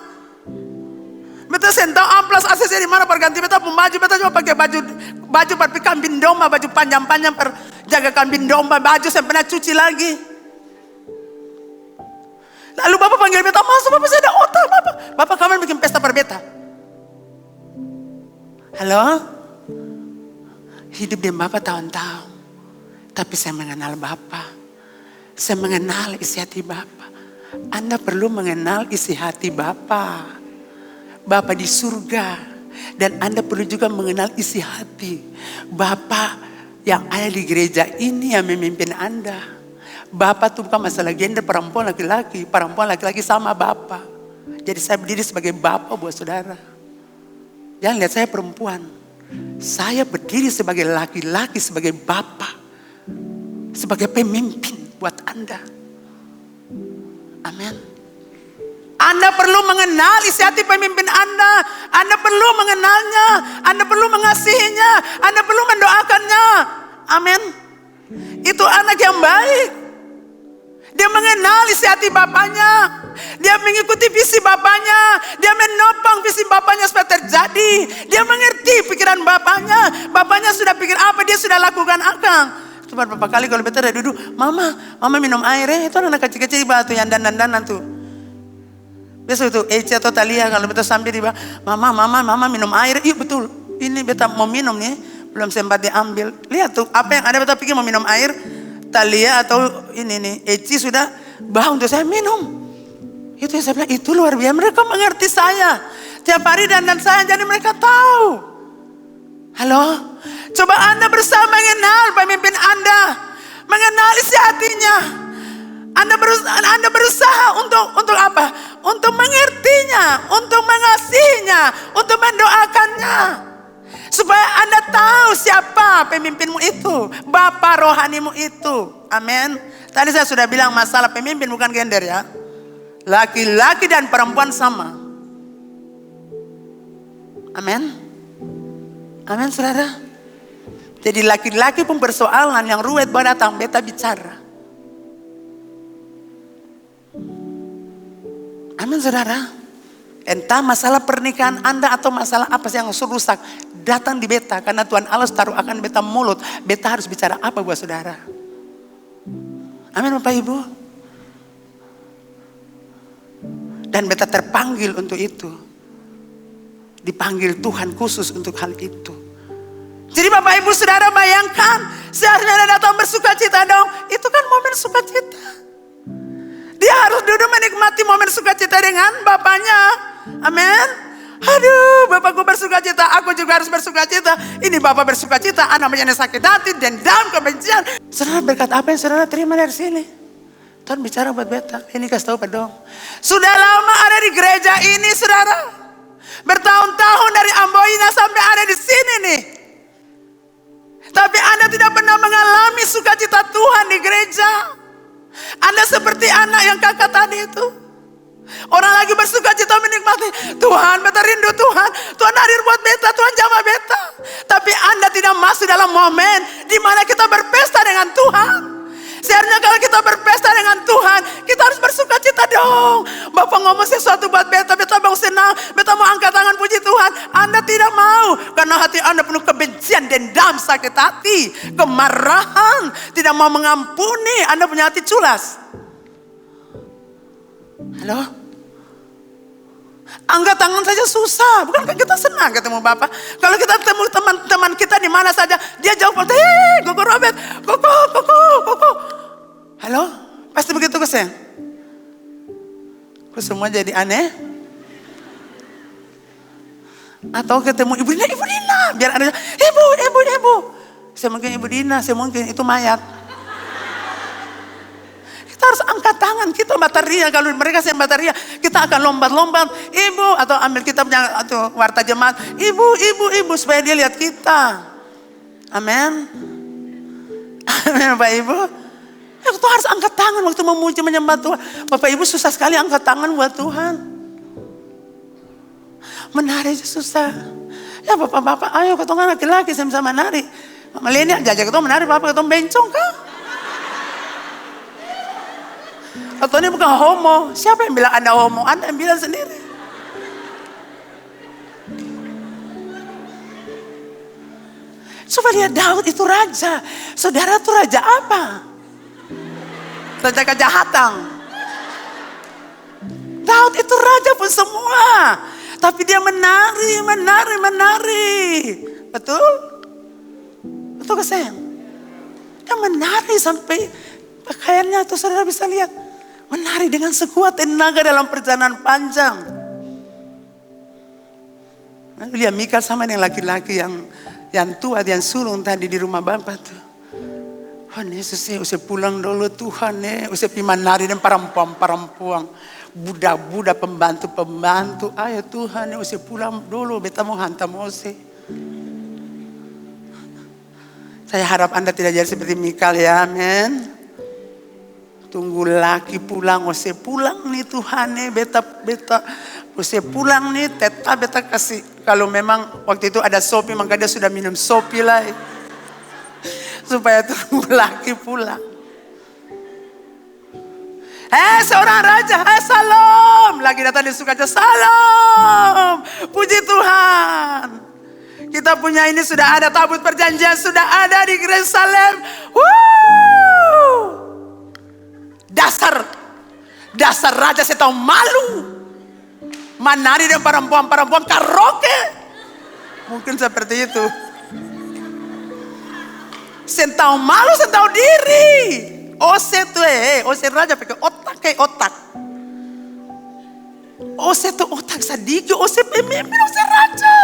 Beta sen tahu amplas ACC di mana, perganti beta pun baju. Beta cuma pakai baju pergi kambing domba, baju panjang-panjang per jaga kambing domba, baju saya pernah cuci lagi. Lalu Bapak panggil beta masuk, Bapak saya ada otak Bapak. Bapak kapan bikin pesta per beta? Halo? Hidup di Bapak tahun-tahun. Tapi saya mengenal Bapak. Saya mengenal isi hati Bapak. Anda perlu mengenal isi hati Bapak. Bapak di surga. Dan Anda perlu juga mengenal isi hati Bapak yang ada di gereja ini yang memimpin Anda. Bapak itu bukan masalah gender perempuan laki-laki. Perempuan laki-laki sama Bapak. Jadi saya berdiri sebagai Bapak buat saudara. Jangan lihat saya perempuan. Saya berdiri sebagai laki-laki, sebagai Bapak. Sebagai pemimpin buat Anda. Amin. Anda perlu mengenal isi hati pemimpin Anda. Anda perlu mengenalnya. Anda perlu mengasihinya. Anda perlu mendoakannya. Amin. Itu anak yang baik. Dia mengenal isi hati bapaknya. Dia mengikuti visi bapaknya. Dia menopang visi bapaknya supaya terjadi. Dia mengerti pikiran bapaknya. Bapaknya sudah pikir apa, dia sudah lakukan akang. Cuma beberapa kali kalau beta duduk, mama minum air ya. Itu anak kecil-kecil di batu yang dandan-dandan tuh. Biasa itu Ece atau Talia kalau beta sambil di bawah, mama minum air. Iya betul, ini beta mau minum nih, belum sempat diambil. Lihat tuh, apa yang ada beta pikir mau minum air. Talia atau ini nih, Ece sudah bawa untuk saya minum. Itu yang saya bilang, itu luar biasa. Mereka mengerti saya. Tiap hari dandan saya, jadi mereka tahu. Halo? Coba Anda berusaha mengenal pemimpin Anda. Mengenal isi hatinya. Anda berusaha untuk apa? Untuk mengertinya. Untuk mengasihinya. Untuk mendoakannya. Supaya Anda tahu siapa pemimpinmu itu. Bapa rohanimu itu. Amin. Tadi saya sudah bilang masalah pemimpin bukan gender ya. Laki-laki dan perempuan sama. Amin. Amin saudara. Jadi laki-laki pun persoalan yang ruwet baru datang beta bicara. Amin saudara. Entah masalah pernikahan Anda atau masalah apa yang rusak, datang di beta karena Tuhan Allah taruh akan beta mulut. Beta harus bicara apa buat saudara. Amin Bapak Ibu. Dan beta terpanggil untuk itu. Dipanggil Tuhan khusus untuk hal itu. Jadi Bapak Ibu Saudara bayangkan, seharusnya Anda datang bersuka cita dong. Itu kan momen sukacita. Dia harus duduk menikmati momen sukacita dengan Bapaknya. Amin. Aduh, Bapakku bersuka cita, aku juga harus bersuka cita. Ini Bapak bersuka cita, anak punya sakit hati, dendam, kebencian. Saudara berkat apa yang saudara terima dari sini? Tuhan bicara buat beta, ini kasih tahu dong. Sudah lama ada di gereja ini saudara. Bertahun-tahun dari Amboina sampai ada di sini nih. Tapi Anda tidak pernah mengalami sukacita Tuhan di gereja. Anda seperti anak yang kakak tadi itu. Orang lagi bersuka cita menikmati. Tuhan, beta rindu Tuhan. Tuhan hadir buat beta, Tuhan jamah beta. Tapi Anda tidak masuk dalam momen di mana kita berpesta dengan Tuhan. Seharusnya kalau kita berpesta dengan Tuhan, kita harus bersuka cita dong. Bapak ngomong sesuatu buat beta, beta mau senang, beta mau angkat tangan puji Tuhan. Anda tidak mau, karena hati Anda penuh kebencian, dendam, sakit hati, kemarahan, tidak mau mengampuni. Anda punya hati culas. Halo? Angkat tangan saja susah, bukankah kita senang ketemu Bapak? Kalau kita ketemu teman-teman kita di mana saja, dia jauh, hei, Koko Robert, Koko. Halo? Pasti begitu keseng? Kok semua jadi aneh? Atau ketemu Ibu Dina, biar ada, Ibu. Saya mungkin Ibu Dina, saya mungkin itu mayat. Kita harus angkat tangan, kita bataria. Kalau mereka yang bataria, kita akan lompat-lompat. Ibu, atau ambil kitabnya atau warta jemaat. Ibu, supaya dia lihat kita. Amin. Amin Bapak Ibu. Ya, kita harus angkat tangan waktu memuji menyembah Tuhan. Bapak Ibu susah sekali angkat tangan buat Tuhan. Menari aja susah. Ya Bapak-bapak, ayo ketemu laki-laki sama-sama menari. Mama Leni jajak ketemu menari, Bapak ketemu bencong kah? Atau ini bukan homo. Siapa yang bilang Anda homo? Anda yang bilang sendiri. Coba lihat Daud itu raja. Saudara itu raja apa? Raja kejahatan. Daud itu raja pun semua. Tapi dia menari. Betul? Betul kesem? Dia menari sampai pakaiannya itu saudara bisa lihat. Menari dengan sekuat tenaga dalam perjalanan panjang. Lihat Mikal sama dengan laki-laki yang tua, yang sulung tadi di rumah Bapak tuh. Tuhan Yesus usah pulang dulu Tuhan usah pi menari dan perempuan. Budak-budak pembantu. Ayo Tuhan usah pulang dulu, beta mau hantam usah. Saya harap Anda tidak jadi seperti Mikal ya, amin. Tunggu laki pulang, usah pulang nih Tuhan beta usah pulang nih, tetap beta kasih. Kalau memang waktu itu ada sopi, maka dia sudah minum sopi lah. Supaya tunggu laki pulang. Seorang raja, salam. Lagi datang di Sukaja, salam. Puji Tuhan. Kita punya ini sudah ada, tabut perjanjian sudah ada di Yerusalem. Dasar raja saya tahu malu. Menari dengan perempuan karaoke. Mungkin seperti itu. Saya tahu malu, saya tahu diri. Ose tuh ose raja pakai otak. Ose tuh otak sedikit, ose pemimpin, ose raja.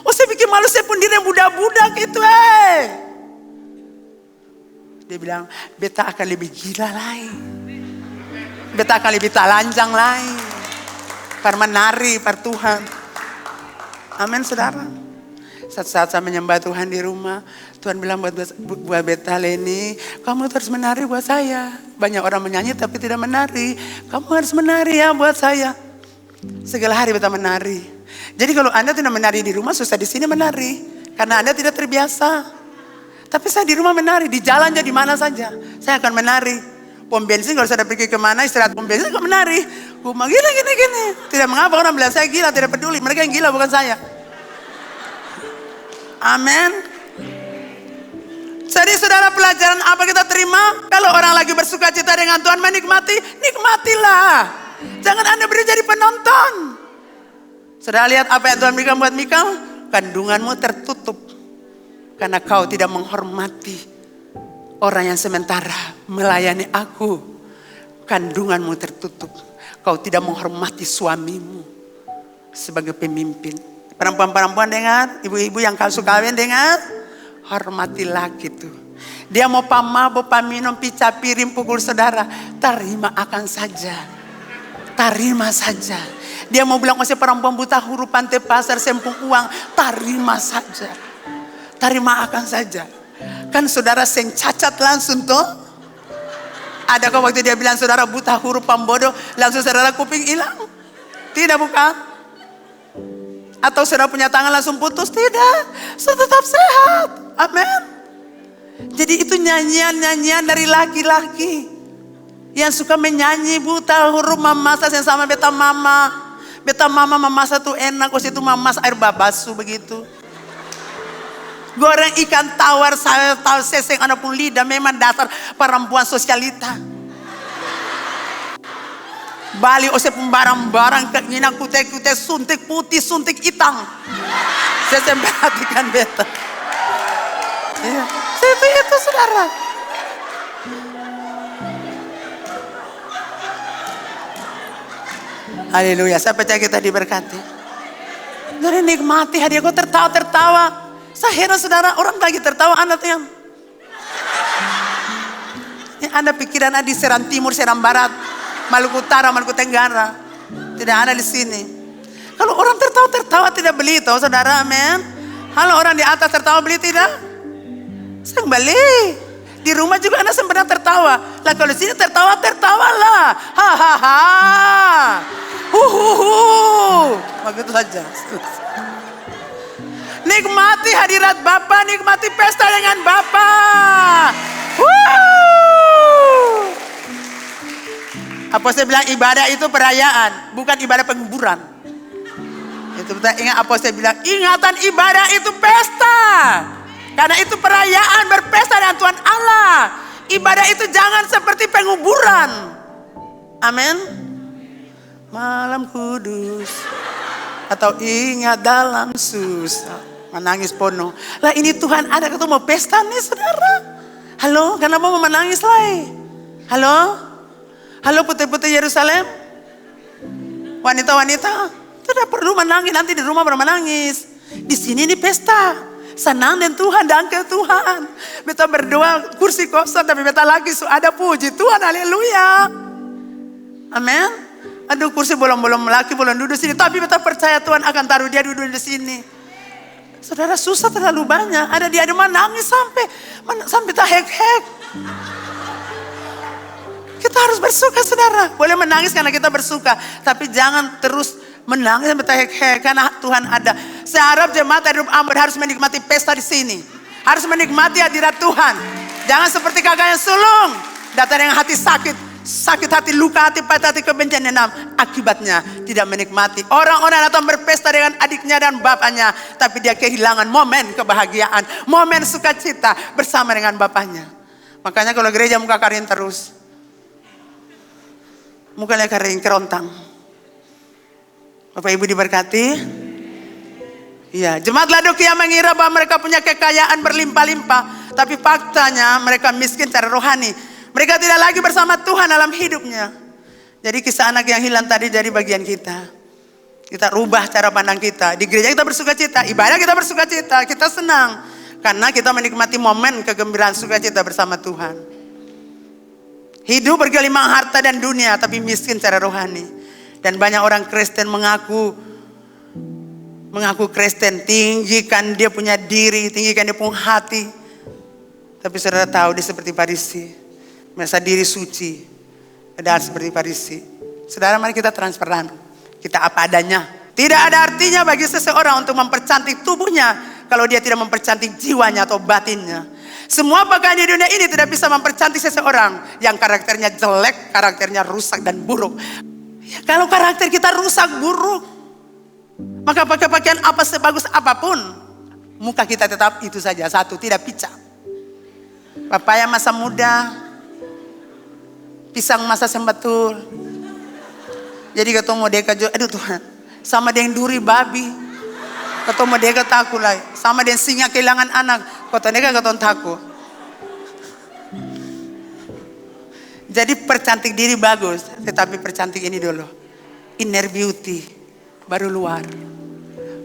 Ose bikin malu saya pun diri yang budak-budak itu Dia bilang, beta akan lebih gila lagi. Beta akan lebih talanjang lagi. Per menari, per Tuhan. Amin saudara. Saat-saat saya menyembah Tuhan di rumah, Tuhan bilang buat beta Leni, kamu harus menari buat saya. Banyak orang menyanyi tapi tidak menari. Kamu harus menari ya buat saya. Segala hari beta menari. Jadi kalau Anda tidak menari di rumah, susah di sini menari. Karena Anda tidak terbiasa. Tapi saya di rumah menari, di jalan aja di mana saja. Saya akan menari. Pom bensin kalau saya pergi kemana, istirahat pom bensin, saya akan menari. Rumah gini. Tidak mengapa orang bilang saya gila, tidak peduli. Mereka yang gila bukan saya. Amin. Jadi saudara, pelajaran apa kita terima? Kalau orang lagi bersuka cita dengan Tuhan, nikmatilah. Jangan Anda beri jadi penonton. Saudara lihat apa yang Tuhan berikan buat Mikal? Kandunganmu tertutup karena kau tidak menghormati orang yang sementara melayani aku. Kandunganmu tertutup. Kau tidak menghormati suamimu sebagai pemimpin. Perempuan-perempuan dengar, ibu-ibu yang kau kawin dengar, hormati laki itu. Dia mau pamabuk, paminum, pica piring, pukul saudara, terima akan saja. Terima saja. Dia mau bilang masih perempuan buta huruf pantai pasar sempung uang, terima saja. Terima akan saja. Kan saudara seng cacat langsung tuh. Adakah waktu dia bilang saudara buta huruf pambodoh, langsung saudara kuping hilang? Tidak bukan? Atau saudara punya tangan langsung putus? Tidak. Saudara tetap sehat. Amin. Jadi itu nyanyian-nyanyian dari laki-laki yang suka menyanyi buta huruf memasak yang sama beta mama. Beta mama memasak tuh enak, kos itu memasak air babasu begitu. Goreng ikan tawar, saya tahu seseng anak pun lidah, memang dasar perempuan sosialita. Bali ose barang-barang keinginan kute-kute suntik putih, suntik hitam. Saya perhatikan beta. Iya, itu saudara. Haleluya, saya percaya kita diberkati. Dari nikmati hadiah, kau tertawa-tertawa. Saya heran saudara, orang lagi tertawa, Anda tuh yang Anda pikiran Anda di Seram Timur, Seram Barat, Maluku Utara, Maluku Tenggara. Tidak ada di sini. Kalau orang tertawa-tertawa tidak beli tahu saudara, amin. Kalau orang di atas tertawa beli tidak? Saya beli. Di rumah juga Anda sempat tertawa. Lah kalau di sini tertawalah. Hahaha. Begitu saja. Nikmati hadirat Bapa, nikmati pesta dengan Bapa. Apostel bilang ibadah itu perayaan, bukan ibadah penguburan. Itu betul, ingat apostel bilang ingatan ibadah itu pesta. Karena itu perayaan berpesta dengan Tuhan Allah. Ibadah itu jangan seperti penguburan. Amin. Malam kudus atau ingat dalam susah menangis penuh. Lah ini Tuhan ada ketemu mau pesta nih saudara. Halo, kenapa mau menangis lagi? Halo putih-putih Yerusalem. Wanita-wanita tidak perlu menangis, nanti di rumah baru menangis. Di sini ini pesta. Senang dengan Tuhan, dangkel Tuhan. Beta berdoa kursi kosong tapi beta lagi ada puji Tuhan, haleluya. Amin. Aduh kursi bolong-bolong laki bolong duduk sini. Tapi beta percaya Tuhan akan taruh dia duduk di sini. Saudara susah terlalu banyak. Ada dia menangis sampai tak hek-hek. Kita harus bersuka saudara. Boleh menangis karena kita bersuka. Tapi jangan terus menangis sampai tak hek-hek. Karena Tuhan ada. Saya harap jemaat hidup Ambon harus menikmati pesta di sini. Harus menikmati hadirat Tuhan. Jangan seperti kakak yang sulung. Datang dengan hati sakit. Sakit hati, luka hati, pahit hati, kebencian enam. Akibatnya tidak menikmati. Orang-orang datang berpesta dengan adiknya dan bapaknya. Tapi dia kehilangan momen kebahagiaan. Momen sukacita bersama dengan bapaknya. Makanya kalau gereja muka kering terus. Mukanya kering, kerontang. Bapak Ibu diberkati. Iya, jemaat Laodikia mengira bahwa mereka punya kekayaan berlimpah-limpah. Tapi faktanya mereka miskin secara rohani. Mereka tidak lagi bersama Tuhan dalam hidupnya. Jadi kisah anak yang hilang tadi dari bagian kita. Kita rubah cara pandang kita. Di gereja kita bersuka cita, ibadah kita bersuka cita, kita senang. Karena kita menikmati momen kegembiraan sukacita bersama Tuhan. Hidup bergelimang harta dan dunia, tapi miskin secara rohani. Dan banyak orang Kristen mengaku Kristen, tinggikan dia punya diri, tinggikan dia punya hati. Tapi saudara tahu dia seperti Farisi. Merasa diri suci. Padahal seperti Farisi. Saudara mari kita transparan. Kita apa adanya. Tidak ada artinya bagi seseorang untuk mempercantik tubuhnya. Kalau dia tidak mempercantik jiwanya atau batinnya. Semua pakaian di dunia ini tidak bisa mempercantik seseorang. Yang karakternya jelek, karakternya rusak dan buruk. Ya, kalau karakter kita rusak, buruk. Maka pakai pakaian apa sebagus apapun. Muka kita tetap itu saja. Satu, tidak picak. Papaya masa muda. Pisang masa sembatul. Jadi ketemu deka, aduh Tuhan, Sama dengan duri babi. Ketemu dia takut lah. Sama dengan singa kehilangan anak. Kata dia kata takut. Jadi percantik diri bagus. Tetapi percantik ini dulu. Inner beauty. Baru luar.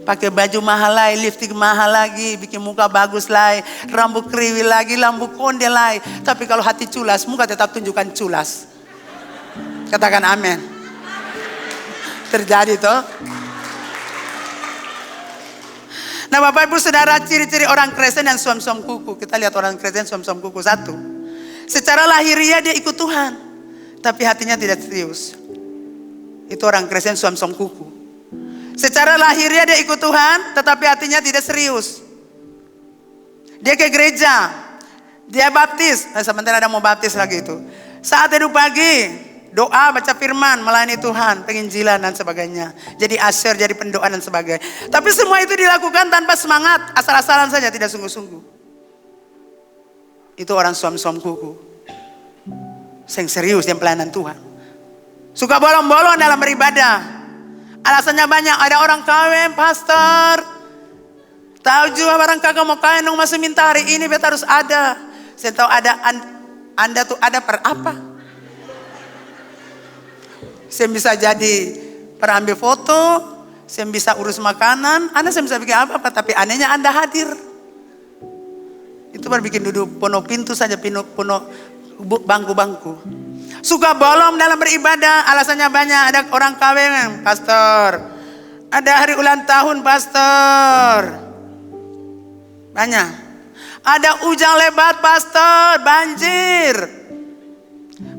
Pakai baju mahal lagi, lipstick mahal lagi, bikin muka bagus lagi, rambut kriwil lagi, rambut konde lagi. Tapi kalau hati culas, muka tetap tunjukkan culas. Katakan amin. Terjadi toh. Nah Bapak Ibu Saudara, ciri-ciri orang Kristen dan suam-suam kuku. Kita lihat orang Kristen suam-suam kuku. Satu, secara lahiriah dia ikut Tuhan, tapi hatinya tidak serius. Itu orang Kristen suam-suam kuku. Secara lahirnya dia ikut Tuhan, tetapi hatinya tidak serius. Dia ke gereja, dia baptis. Sementara ada mau baptis lagi itu. Saat teduh pagi, doa, baca firman, melayani Tuhan, penginjilan dan sebagainya. Jadi asyir, jadi pendoa dan sebagainya. Tapi semua itu dilakukan tanpa semangat, asal-asalan saja, tidak sungguh-sungguh. Itu orang suam-suam kuku. Yang serius yang pelayanan Tuhan. Suka bolong-bolong dalam beribadah. Alasannya banyak, ada orang kawin, pastor. Tahu juga barang kagak mau kawin, dong masih minta hari ini beta harus ada. Saya tahu ada, Anda tuh ada per apa? Saya bisa jadi perambil foto, saya bisa urus makanan, Anda saya bisa bikin apa-apa, tapi anehnya Anda hadir. Itu baru bikin duduk penuh pintu saja, penuh bangku-bangku. Suka bolong dalam beribadah, alasannya banyak. Ada orang kawin, pastor. Ada hari ulang tahun, pastor. Banyak. Ada hujan lebat, pastor. Banjir.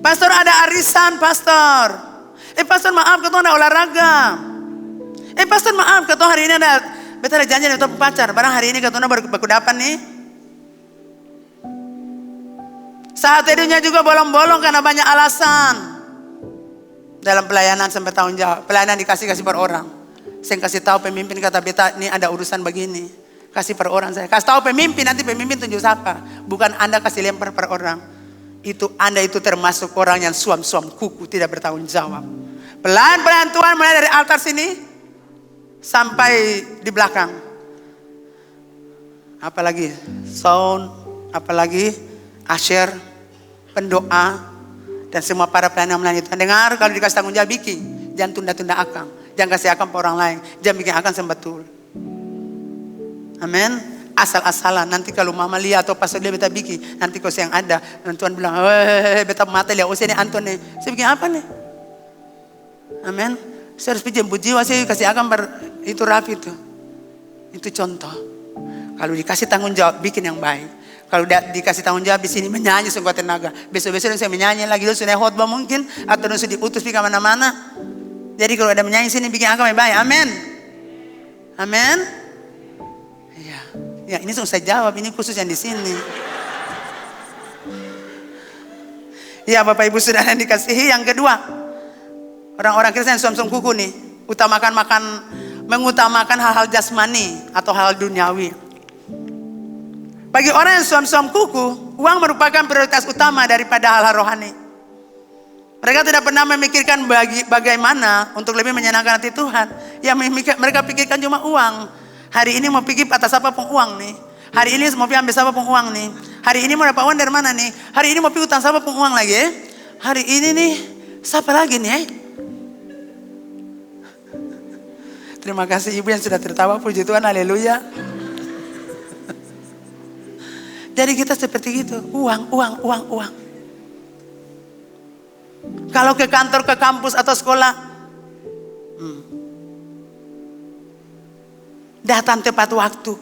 Pastor ada arisan, pastor. Pastor maaf, ketua ada olahraga. Pastor maaf, ketua hari ini ada, beta ada janji untuk pacar. Barang hari ini ketua baru dapat nih. Saat tidurnya juga bolong-bolong karena banyak alasan. Dalam pelayanan sampai tanggung jawab. Pelayanan dikasih per orang. Saya kasih tahu pemimpin, kata beta ini ada urusan begini. Kasih per orang saya. Kasih tahu pemimpin, nanti pemimpin tunjuk siapa. Bukan Anda kasih lempar per orang. Itu Anda itu termasuk orang yang suam-suam kuku, tidak bertanggung jawab. Pelayan-pelayan Tuhan mulai dari altar sini sampai di belakang. Apalagi sound, apalagi asyir, pendoa, dan semua para pelayan yang melayani Tuhan. Dengar, kalau dikasih tanggung jawab bikin, jangan tunda-tunda akang, jangan kasih akang ke orang lain, jangan bikin akang sembetul. Amin. Asal-asalan, nanti kalau mama lihat atau pastor dia beta bikin, nanti kau yang ada, dan Tuhan bilang, beta mata lihat, oh ini Anton nih, saya bikin apa nih? Amin. Saya harus pinjam jiwa, saya kasih akang itu rapi itu. Itu contoh. Kalau dikasih tanggung jawab, bikin yang baik. Kalau dikasih tanggung jawab di sini menyanyi sekuat tenaga. Besok-besok saya menyanyi lagi, sudah khotbah mungkin, atau sudah diutus pergi kemana-mana. Jadi kalau ada menyanyi sini bikin angka yang baik. Amin. Amin. Ya ini saya jawab, ini khusus yang di sini. Ya Bapak Ibu Saudara yang dikasihi, yang kedua, orang-orang Kristen suam-suam kuku nih, mengutamakan hal-hal jasmani atau hal duniawi. Bagi orang yang suam-suam kuku, uang merupakan prioritas utama daripada hal-hal rohani. Mereka tidak pernah memikirkan bagaimana untuk lebih menyenangkan hati Tuhan. Yang mereka pikirkan cuma uang. Hari ini mau pergi atas apa pun uang nih. Hari ini mau pergi ambil siapa pun uang nih. Hari ini mau dapat uang dari mana nih. Hari ini mau pergi utang siapa pun uang lagi. Hari ini nih, siapa lagi nih? Terima kasih ibu yang sudah tertawa, puji Tuhan, haleluya. Jadi kita seperti itu, uang. Kalau ke kantor, ke kampus atau sekolah, datang tepat waktu.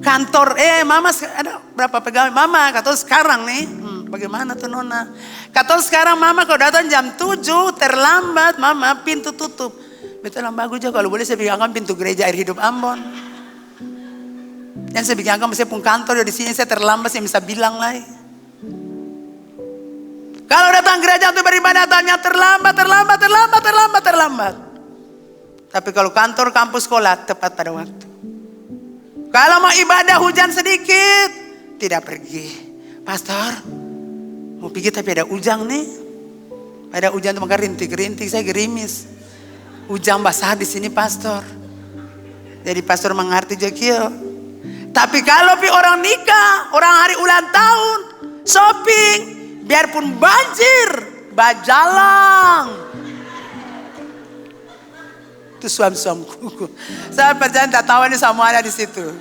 Kantor, mama ada berapa pegawai? Mama, kata sekarang nih, bagaimana tuh nona? Kata sekarang mama kalau datang jam 7 terlambat, mama pintu tutup. Betul lah bagus aja kalau boleh saya bikin pintu gereja Air Hidup Ambon. Yang saya bikin saya pun kantor di sini saya terlambat, saya bisa bilang lah. Kalau datang gereja untuk beribadah tanya terlambat. Tapi kalau kantor, kampus, sekolah tepat pada waktu. Kalau mau ibadah hujan sedikit tidak pergi. Pastor mau pergi tapi ada hujan nih. Ada hujan itu maka rintik saya gerimis. Ujang basah di sini pastor. Jadi pastor mengerti Jekio. Tapi kalau orang nikah, orang hari ulang tahun, shopping, biarpun banjir, bajalang. Itu suam-suamku. Saya percaya tak tahu ini semua ada di situ.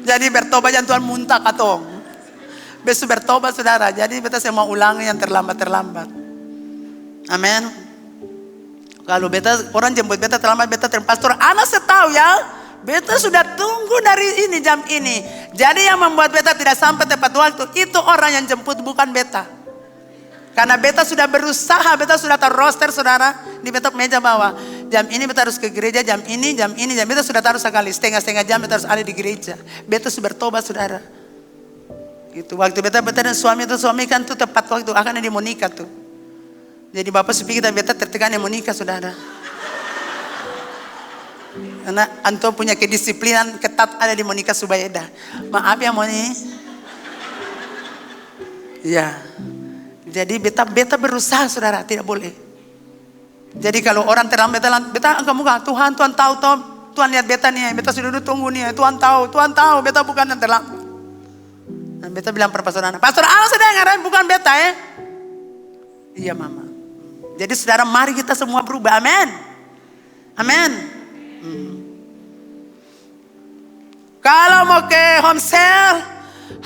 Jadi bertobat jangan Tuhan muntah katong. Besok bertobat saudara. Jadi beta saya mau ulangi yang terlambat. Amin. Kalau beta orang jemput beta terlambat, beta pastor anak setahu ya. Beta sudah tunggu dari ini jam ini. Jadi yang membuat beta tidak sampai tepat waktu itu orang yang jemput bukan beta. Karena beta sudah berusaha, beta sudah taruh roster saudara di beta meja bawah. Jam ini beta harus ke gereja, jam ini. Beta sudah taruh sekali, setengah jam beta harus ada di gereja. Beta sudah bertobat saudara. Gitu. Waktu beta dan suami kan tuh tepat waktu akan dia mau nikah tuh. Jadi bapak supaya kita beta tertekan yang mau nikah saudara. Karena antum punya kedisiplinan ketat ada di mau nikah Subayeda. Maaf ya Moni. Ya. Jadi beta berusaha saudara, tidak boleh. Jadi kalau orang terlambat, beta angkat muka, Tuhan tahu, Tuhan lihat beta nih, beta sudah tunggu nih, Tuhan tahu, beta bukan yang terlambat. Dan beta bilang pada pastor Ana sudah ngarahin bukan beta ya. Iya mama. Jadi saudara mari kita semua berubah, amin. Kalau mau ke home sale,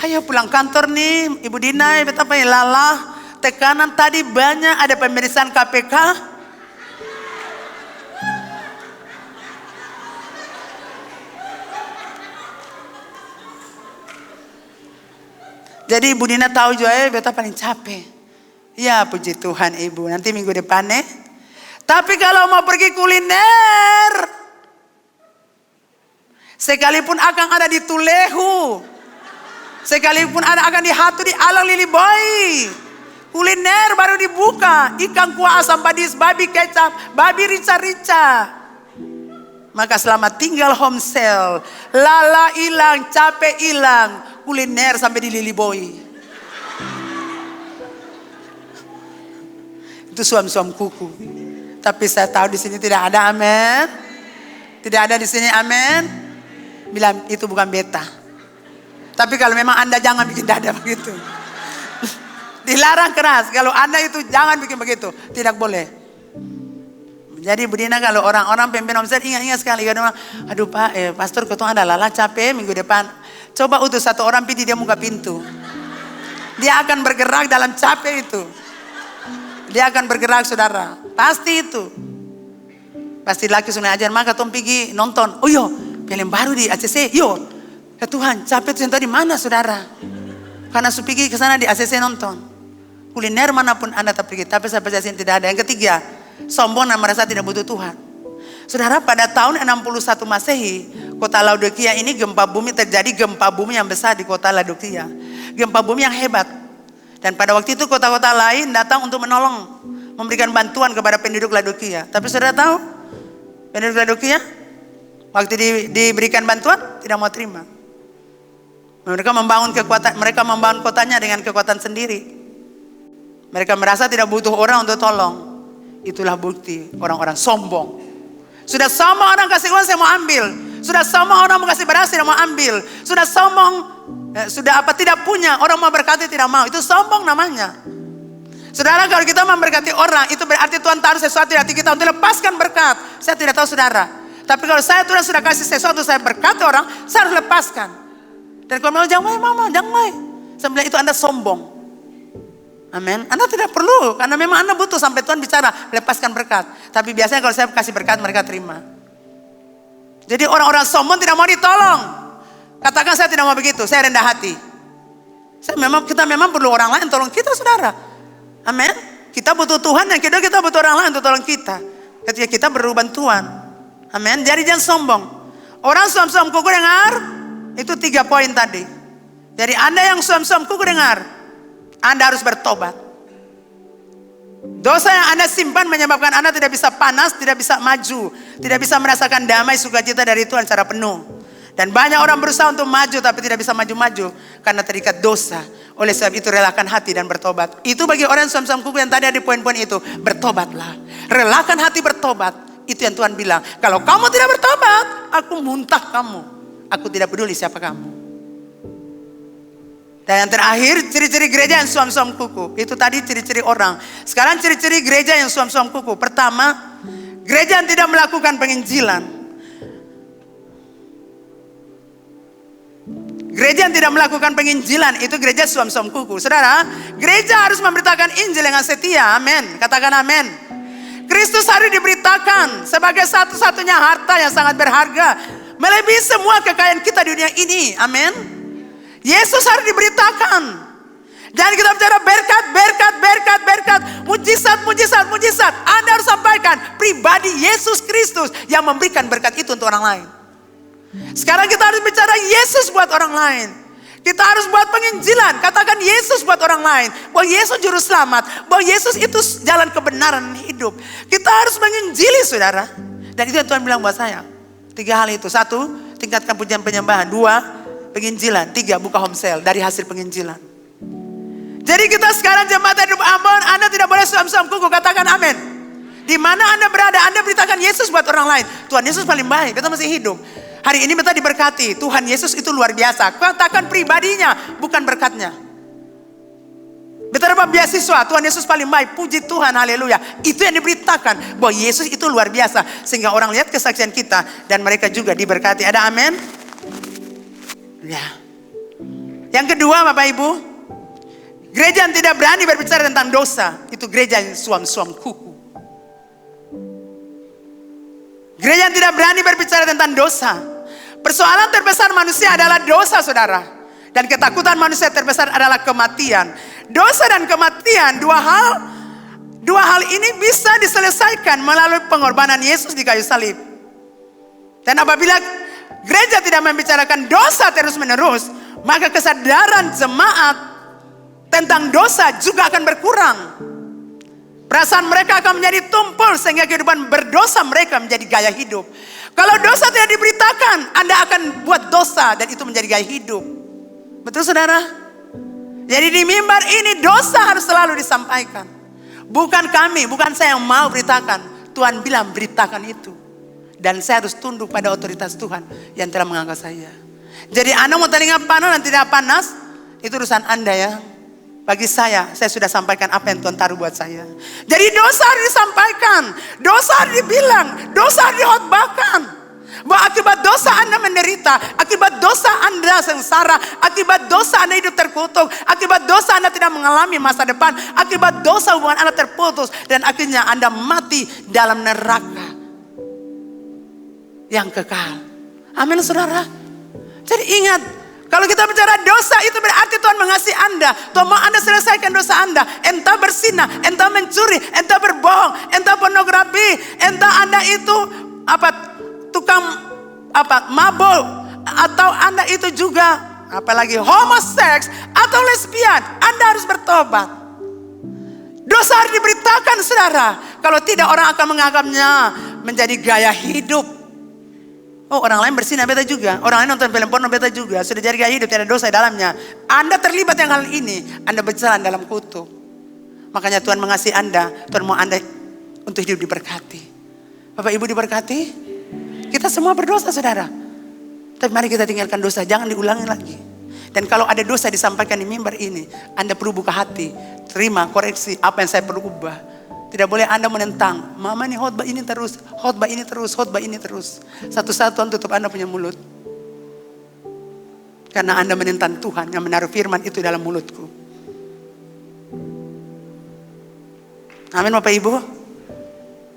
ayo pulang kantor nih, Ibu Dina, beta pengen lalah. Tekanan tadi banyak, ada pemeriksaan KPK. Jadi Ibu Dina tahu juga beta paling capek. Ya puji Tuhan Ibu, nanti minggu depan Tapi kalau mau pergi kuliner, sekalipun akan ada di Tulehu, sekalipun akan di Hatu di Alang Liliboy, kuliner baru dibuka, ikan kuah asam padis, babi kecap, babi rica-rica. Maka selamat tinggal home sale, lala hilang, capek hilang, kuliner sampai di Liliboy. Itu suam-suam kuku. Tapi saya tahu di sini tidak ada, amin. Tidak ada di sini, amin. Bilang itu bukan beta. Tapi kalau memang Anda jangan bikin dada begitu. Dilarang keras. Kalau Anda itu jangan bikin begitu. Tidak boleh. Jadi Bu Dina kalau orang-orang pimpin omset ingat sekali. Aduh Pak, pastor ketemu ada lala capek minggu depan. Coba utus satu orang pergi dia buka pintu. Dia akan bergerak dalam capek itu. Dia akan bergerak saudara. Pasti itu. Pasti laki sudah ajar maka Tom pergi nonton. Oh yo, film baru di ACC. Yo, ya Tuhan capek itu yang tadi mana saudara? Karena saya pergi ke sana di ACC nonton. Kuliner manapun Anda tak pergi. Tapi saya percaya tidak ada. Yang ketiga, sombong dan merasa tidak butuh Tuhan. Saudara pada tahun 61 Masehi, kota Laodikia ini terjadi gempa bumi yang besar di kota Laodikia. Gempa bumi yang hebat. Dan pada waktu itu kota-kota lain datang untuk menolong, memberikan bantuan kepada penduduk Laodikia. Tapi saudara tahu, penduduk Laodikia waktu diberikan bantuan tidak mau terima. Mereka membangun kotanya dengan kekuatan sendiri. Mereka merasa tidak butuh orang untuk tolong. Itulah bukti orang-orang sombong. Sudah sombong orang kasih uang saya mau ambil. Sudah sombong orang mau kasih beras tidak mau ambil. Sudah sombong tidak punya orang mau berkati tidak mau. Itu sombong namanya. Saudara kalau kita memberkati orang itu berarti Tuhan taruh sesuatu di hati kita untuk lepaskan berkat. Saya tidak tahu saudara. Tapi kalau Tuhan sudah kasih sesuatu saya berkati orang, saya harus lepaskan. Dan kalau mau jangan mama, jangan main. Saya bilang itu Anda sombong. Amin. Anda tidak perlu karena memang Anda butuh sampai Tuhan bicara lepaskan berkat. Tapi biasanya kalau saya kasih berkat mereka terima. Jadi orang-orang sombong tidak mau ditolong. Katakan saya tidak mau begitu, saya rendah hati. Kita memang perlu orang lain tolong kita saudara. Amin. Kita butuh Tuhan dan kita butuh orang lain untuk tolong kita. Ketika kita perlu bantuan. Amin. Jadi jangan sombong. Orang suam-suam kuku dengar. Itu 3 poin tadi. Jadi Anda yang suam-suam kuku dengar. Anda harus bertobat. Dosa yang Anda simpan menyebabkan Anda tidak bisa panas, tidak bisa maju. Tidak bisa merasakan damai sukacita dari Tuhan secara penuh. Dan banyak orang berusaha untuk maju tapi tidak bisa maju-maju. Karena terikat dosa. Oleh sebab itu relakan hati dan bertobat. Itu bagi orang yang suam-suam kuku yang tadi ada di poin-poin itu. Bertobatlah. Relakan hati bertobat. Itu yang Tuhan bilang. Kalau kamu tidak bertobat, aku muntah kamu. Aku tidak peduli siapa kamu. Dan yang terakhir, ciri-ciri gereja yang suam-suam kuku. Itu tadi ciri-ciri orang. Sekarang ciri-ciri gereja yang suam-suam kuku. Pertama, gereja yang tidak melakukan penginjilan. Gereja yang tidak melakukan penginjilan itu gereja suam-suam kuku. Saudara, gereja harus memberitakan Injil dengan setia. Amin. Katakan amin. Kristus harus diberitakan sebagai satu-satunya harta yang sangat berharga, melebihi semua kekayaan kita di dunia ini. Amin. Yesus harus diberitakan. Jangan kita bicara berkat, berkat, berkat, berkat, mujizat, mujizat, mujizat. Anda harus sampaikan pribadi Yesus Kristus yang memberikan berkat itu untuk orang lain. Sekarang kita harus bicara Yesus buat orang lain. Kita harus buat penginjilan. Katakan Yesus buat orang lain. Bahwa Yesus juru selamat. Bahwa Yesus itu jalan kebenaran hidup. Kita harus menginjili, saudara. Dan itu yang Tuhan bilang buat saya. 3 hal itu. 1, tingkatkan pujian penyembahan. 2, penginjilan. 3, buka home sale dari hasil penginjilan. Jadi kita sekarang jemaat hidup Ambon, Anda tidak boleh suam-suam kuku. Katakan amin. Di mana Anda berada, Anda beritakan Yesus buat orang lain. Tuhan Yesus paling baik, kita masih hidup. Hari ini kita diberkati, Tuhan Yesus itu luar biasa. Katakan pribadinya, bukan berkatnya. Kita dapat beasiswa, Tuhan Yesus paling baik, puji Tuhan, haleluya. Itu yang diberitakan, bahwa Yesus itu luar biasa. Sehingga orang lihat kesaksian kita, dan mereka juga diberkati. Ada amin? Ya. Yang kedua Bapak Ibu, gereja yang tidak berani berbicara tentang dosa, itu gereja yang suam-suam kuku. Gereja yang tidak berani berbicara tentang dosa. Persoalan terbesar manusia adalah dosa, saudara. Dan ketakutan manusia terbesar adalah kematian. Dosa dan kematian, dua hal ini bisa diselesaikan melalui pengorbanan Yesus di kayu salib. Dan apabila gereja tidak membicarakan dosa terus-menerus, maka kesadaran jemaat tentang dosa juga akan berkurang. Perasaan mereka akan menjadi tumpul sehingga kehidupan berdosa mereka menjadi gaya hidup. Kalau dosa tidak diberitakan, Anda akan buat dosa dan itu menjadi gaya hidup. Betul saudara? Jadi di mimbar ini dosa harus selalu disampaikan. Bukan kami, bukan saya yang mau beritakan. Tuhan bilang beritakan itu. Dan saya harus tunduk pada otoritas Tuhan yang telah mengangkat saya. Jadi Anda mau telinga panas dan tidak panas, itu urusan Anda ya. Bagi saya sudah sampaikan apa yang Tuhan taruh buat saya. Jadi dosa harus disampaikan, dosa harus dibilang, dosa harus dihotbahkan. Bahwa akibat dosa Anda menderita, akibat dosa Anda sengsara, akibat dosa Anda hidup terkutuk, akibat dosa Anda tidak mengalami masa depan, akibat dosa hubungan Anda terputus, dan akhirnya Anda mati dalam neraka yang kekal. Amin saudara. Jadi ingat, kalau kita bicara dosa itu berarti Tuhan mengasihi Anda. Tuhan mau Anda selesaikan dosa Anda. Entah berzina, entah mencuri, entah berbohong, entah pornografi, entah Anda itu tukang mabuk, atau Anda itu juga apalagi homoseks atau lesbian. Anda harus bertobat. Dosa harus diberitakan saudara. Kalau tidak orang akan menganggapnya menjadi gaya hidup. Oh orang lain berzina beta juga. Orang lain nonton film porno beta juga. Sudah jadi gaya hidup, tidak ada dosa di dalamnya. Anda terlibat yang hal ini, Anda berjalan dalam kutuk. Makanya Tuhan mengasihi Anda. Tuhan mau Anda untuk hidup diberkati. Bapak Ibu diberkati. Kita semua berdosa saudara. Tapi mari kita tinggalkan dosa, jangan diulangi lagi. Dan kalau ada dosa disampaikan di mimbar ini, Anda perlu buka hati. Terima koreksi apa yang saya perlu ubah. Tidak boleh Anda menentang. Mama nih khotbah ini terus, khotbah ini terus, khotbah ini terus. Satu-satu Tuhan tutup Anda punya mulut. Karena Anda menentang Tuhan yang menaruh firman itu dalam mulutku. Amin Bapak Ibu.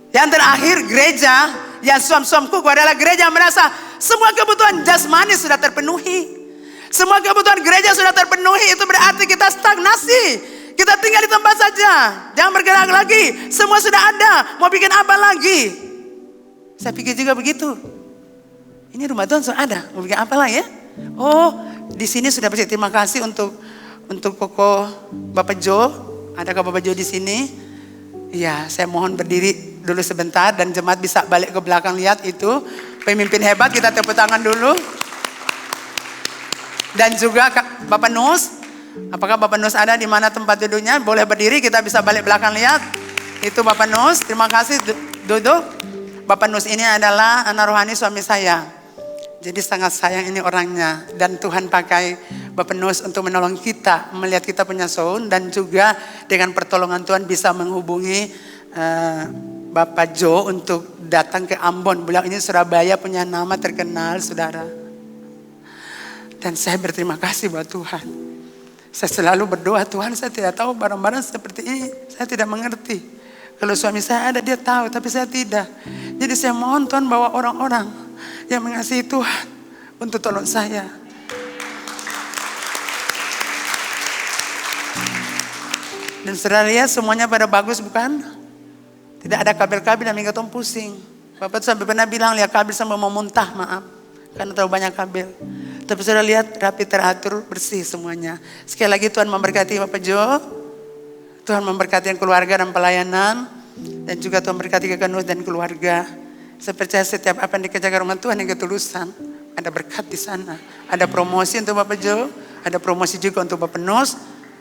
Yang terakhir, gereja yang suam-suam kuku adalah gereja yang merasa semua kebutuhan jasmani sudah terpenuhi. Semua kebutuhan gereja sudah terpenuhi, itu berarti kita stagnasi. Kita tinggal di tempat saja, jangan bergerak lagi. Semua sudah ada, mau bikin apa lagi? Saya pikir juga begitu. Ini rumah Tuhan sudah ada, mau bikin apa lagi ya? Oh, di sini sudah bersih. Terima kasih untuk Koko Bapak Jo. Adakah Bapak Jo di sini? Iya, saya mohon berdiri dulu sebentar dan jemaat bisa balik ke belakang lihat itu. Pemimpin hebat, kita tepuk tangan dulu. Dan juga Bapak Nus. Apakah Bapak Nus ada di mana tempat duduknya? Boleh berdiri, kita bisa balik belakang lihat. Itu Bapak Nus, terima kasih duduk. Bapak Nus ini adalah anak rohani suami saya. Jadi sangat sayang ini orangnya. Dan Tuhan pakai Bapak Nus untuk menolong kita, melihat kita punya sound. Dan juga dengan pertolongan Tuhan bisa menghubungi Bapak Jo untuk datang ke Ambon. Beliau ini Surabaya punya nama terkenal, saudara. Dan saya berterima kasih buat Tuhan. Saya selalu berdoa, Tuhan saya tidak tahu barang-barang seperti ini. Saya tidak mengerti. Kalau suami saya ada dia tahu, tapi saya tidak. Jadi saya mohon Tuhan bawa orang-orang yang mengasihi Tuhan untuk tolong saya. Dan saudara lihat semuanya pada bagus bukan? Tidak ada kabel-kabel yang bikin pusing. Bapak sampai pernah bilang lihat kabel sampai mau muntah, maaf. Karena terlalu banyak kabel. Tapi saudara lihat rapi, teratur, bersih semuanya. Sekali lagi Tuhan memberkati Bapak Jo. Tuhan memberkati yang keluarga dan pelayanan. Dan juga Tuhan memberkati Kakak Nus dan keluarga. Saya percaya setiap apa yang dikerjakan rumah Tuhan yang ketulusan. Ada berkat di sana. Ada promosi untuk Bapak Jo. Ada promosi juga untuk Bapak Nus.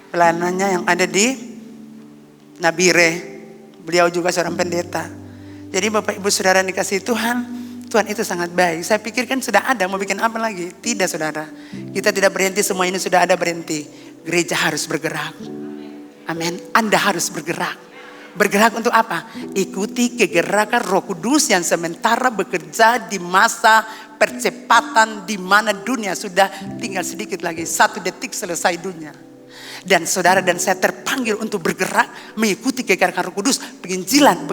Pelayanannya yang ada di Nabire. Beliau juga seorang pendeta. Jadi Bapak Ibu Saudara yang dikasihi Tuhan. Tuhan itu sangat baik. Saya pikir kan sudah ada, mau bikin apa lagi? Tidak saudara. Kita tidak berhenti, semua ini sudah ada berhenti. Gereja harus bergerak. Amin. Anda harus bergerak. Bergerak untuk apa? Ikuti kegerakan Roh Kudus yang sementara bekerja di masa percepatan di mana dunia sudah tinggal sedikit lagi. 1 detik selesai dunia. Dan saudara dan saya terpanggil untuk bergerak mengikuti kegerakan Roh Kudus. Penginjilan.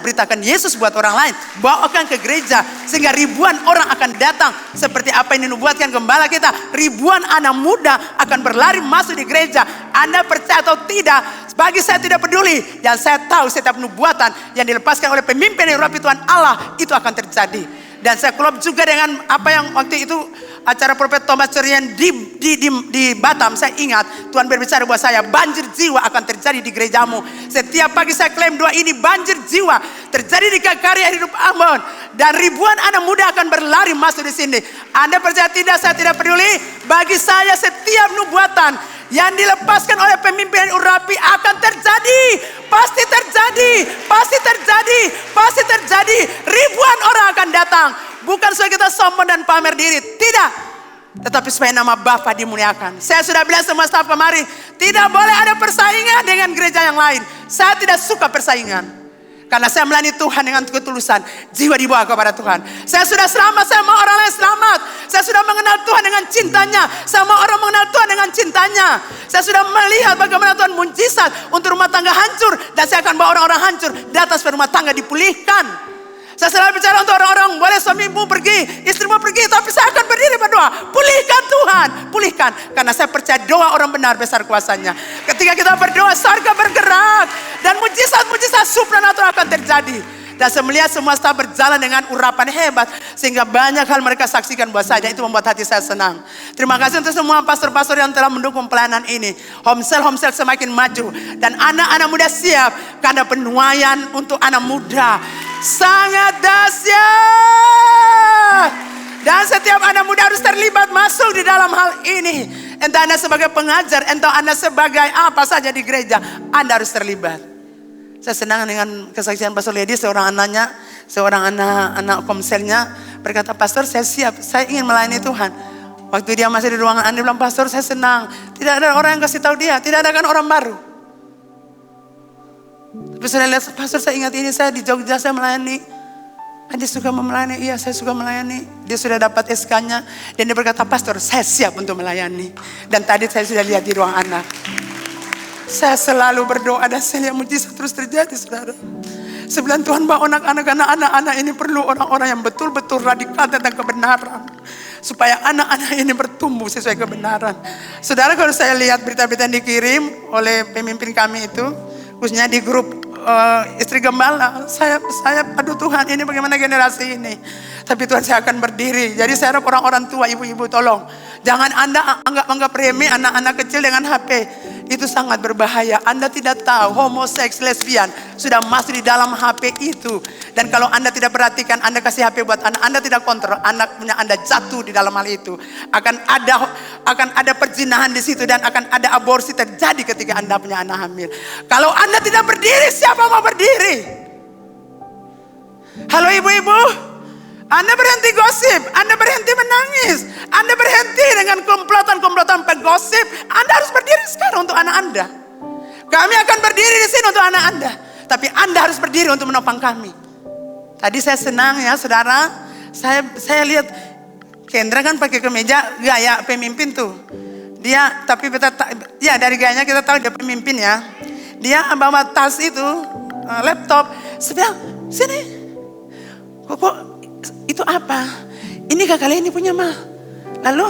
Beritakan Yesus buat orang lain. Bawakan ke gereja sehingga ribuan orang akan datang. Seperti apa yang dinubuatkan gembala kita. Ribuan anak muda akan berlari masuk di gereja. Anda percaya atau tidak, bagi saya tidak peduli. Yang saya tahu setiap nubuatan yang dilepaskan oleh pemimpin yang rapi Tuhan Allah itu akan terjadi. Dan saya klop juga dengan apa yang waktu itu acara Prophet Thomas Cerian di Batam. Saya ingat Tuhan berbicara buat saya, banjir jiwa akan terjadi di gerejamu. Setiap pagi saya klaim doa ini, banjir jiwa terjadi di karya hidup Ambon. Dan ribuan anak muda akan berlari masuk di sini. Anda percaya tidak? Saya tidak peduli. Bagi saya setiap nubuatan yang dilepaskan oleh pemimpin urapi akan terjadi. Pasti terjadi. Pasti terjadi. Pasti terjadi. Ribuan orang akan datang. Bukan supaya kita sombong dan pamer diri. Tidak. Tetapi supaya nama Bapa dimuliakan. Saya sudah bilang semua staf kemari. Tidak boleh ada persaingan dengan gereja yang lain. Saya tidak suka persaingan. Karena saya melayani Tuhan dengan ketulusan. Jiwa dibawa kepada Tuhan. Saya sudah selamat. Saya mau orang lain selamat. Saya sudah mengenal Tuhan dengan cintanya. Saya mau orang mengenal Tuhan dengan cintanya. Saya sudah melihat bagaimana Tuhan mujizat untuk rumah tangga hancur. Dan saya akan bawa orang-orang hancur datang supaya rumah tangga dipulihkan. Saya selalu bicara untuk orang-orang, boleh suamimu pergi, istrimu pergi, tapi saya akan berdiri berdoa. Pulihkan Tuhan, pulihkan. Karena saya percaya doa orang benar besar kuasanya. Ketika kita berdoa, surga bergerak. Dan mujizat-mujizat supranatural akan terjadi. Dan saya melihat semua staf berjalan dengan urapan hebat. Sehingga banyak hal mereka saksikan buat saya. Dan itu membuat hati saya senang. Terima kasih untuk semua pastor-pastor yang telah mendukung pelayanan ini. Homesel semakin maju. Dan anak-anak muda siap. Karena penuaian untuk anak muda sangat dahsyat. Dan setiap anak muda harus terlibat masuk di dalam hal ini. Entah Anda sebagai pengajar, entah Anda sebagai apa saja di gereja, Anda harus terlibat. Saya senang dengan kesaksian Pastor Lady, seorang anak komselnya berkata, Pastor saya siap, saya ingin melayani Tuhan. Waktu dia masih di ruangan Anda bilang, Pastor saya senang. Tidak ada orang yang kasih tahu dia, tidak ada kan orang baru. Tapi saya lihat, Pastor saya ingat ini, saya di Jogja saya melayani. Dia suka melayani, iya saya suka melayani. Dia sudah dapat SK-nya. Dan dia berkata, Pastor saya siap untuk melayani. Dan tadi saya sudah lihat di ruang anak. Saya selalu berdoa dan saya lihat mujizat terus terjadi saudara. Sebelum Tuhan bawa anak-anak ini perlu orang-orang yang betul-betul radikal tentang kebenaran. Supaya anak-anak ini bertumbuh sesuai kebenaran. Saudara kalau saya lihat berita-berita yang dikirim oleh pemimpin kami itu. Khususnya di grup istri gembala. Saya aduh Tuhan ini bagaimana generasi ini. Tapi Tuhan saya akan berdiri. Jadi saya harap orang-orang tua, ibu-ibu tolong. Jangan Anda anggap remeh anak-anak kecil dengan HP. Itu sangat berbahaya. Anda tidak tahu homoseks, lesbian sudah masuk di dalam HP itu. Dan kalau Anda tidak perhatikan, Anda kasih HP buat anak, Anda tidak kontrol, anaknya Anda jatuh di dalam hal itu. Akan ada perzinahan di situ dan akan ada aborsi terjadi ketika Anda punya anak hamil. Kalau Anda tidak berdiri, siapa mau berdiri? Halo ibu-ibu, Anda berhenti gosip, Anda berhenti menangis, Anda berhenti dengan komplotan-komplotan penggosip. Anda harus berdiri sekarang untuk anak Anda. Kami akan berdiri di sini untuk anak Anda, tapi Anda harus berdiri untuk menopang kami. Tadi saya senang ya saudara, saya lihat Kendra kan pakai kemeja gaya pemimpin tuh. Dia tapi ya dari gayanya kita tahu dia pemimpin ya. Dia bawa tas itu, laptop. Saya bilang, sini, kok itu apa? Ini kakak ini punya mah. Lalu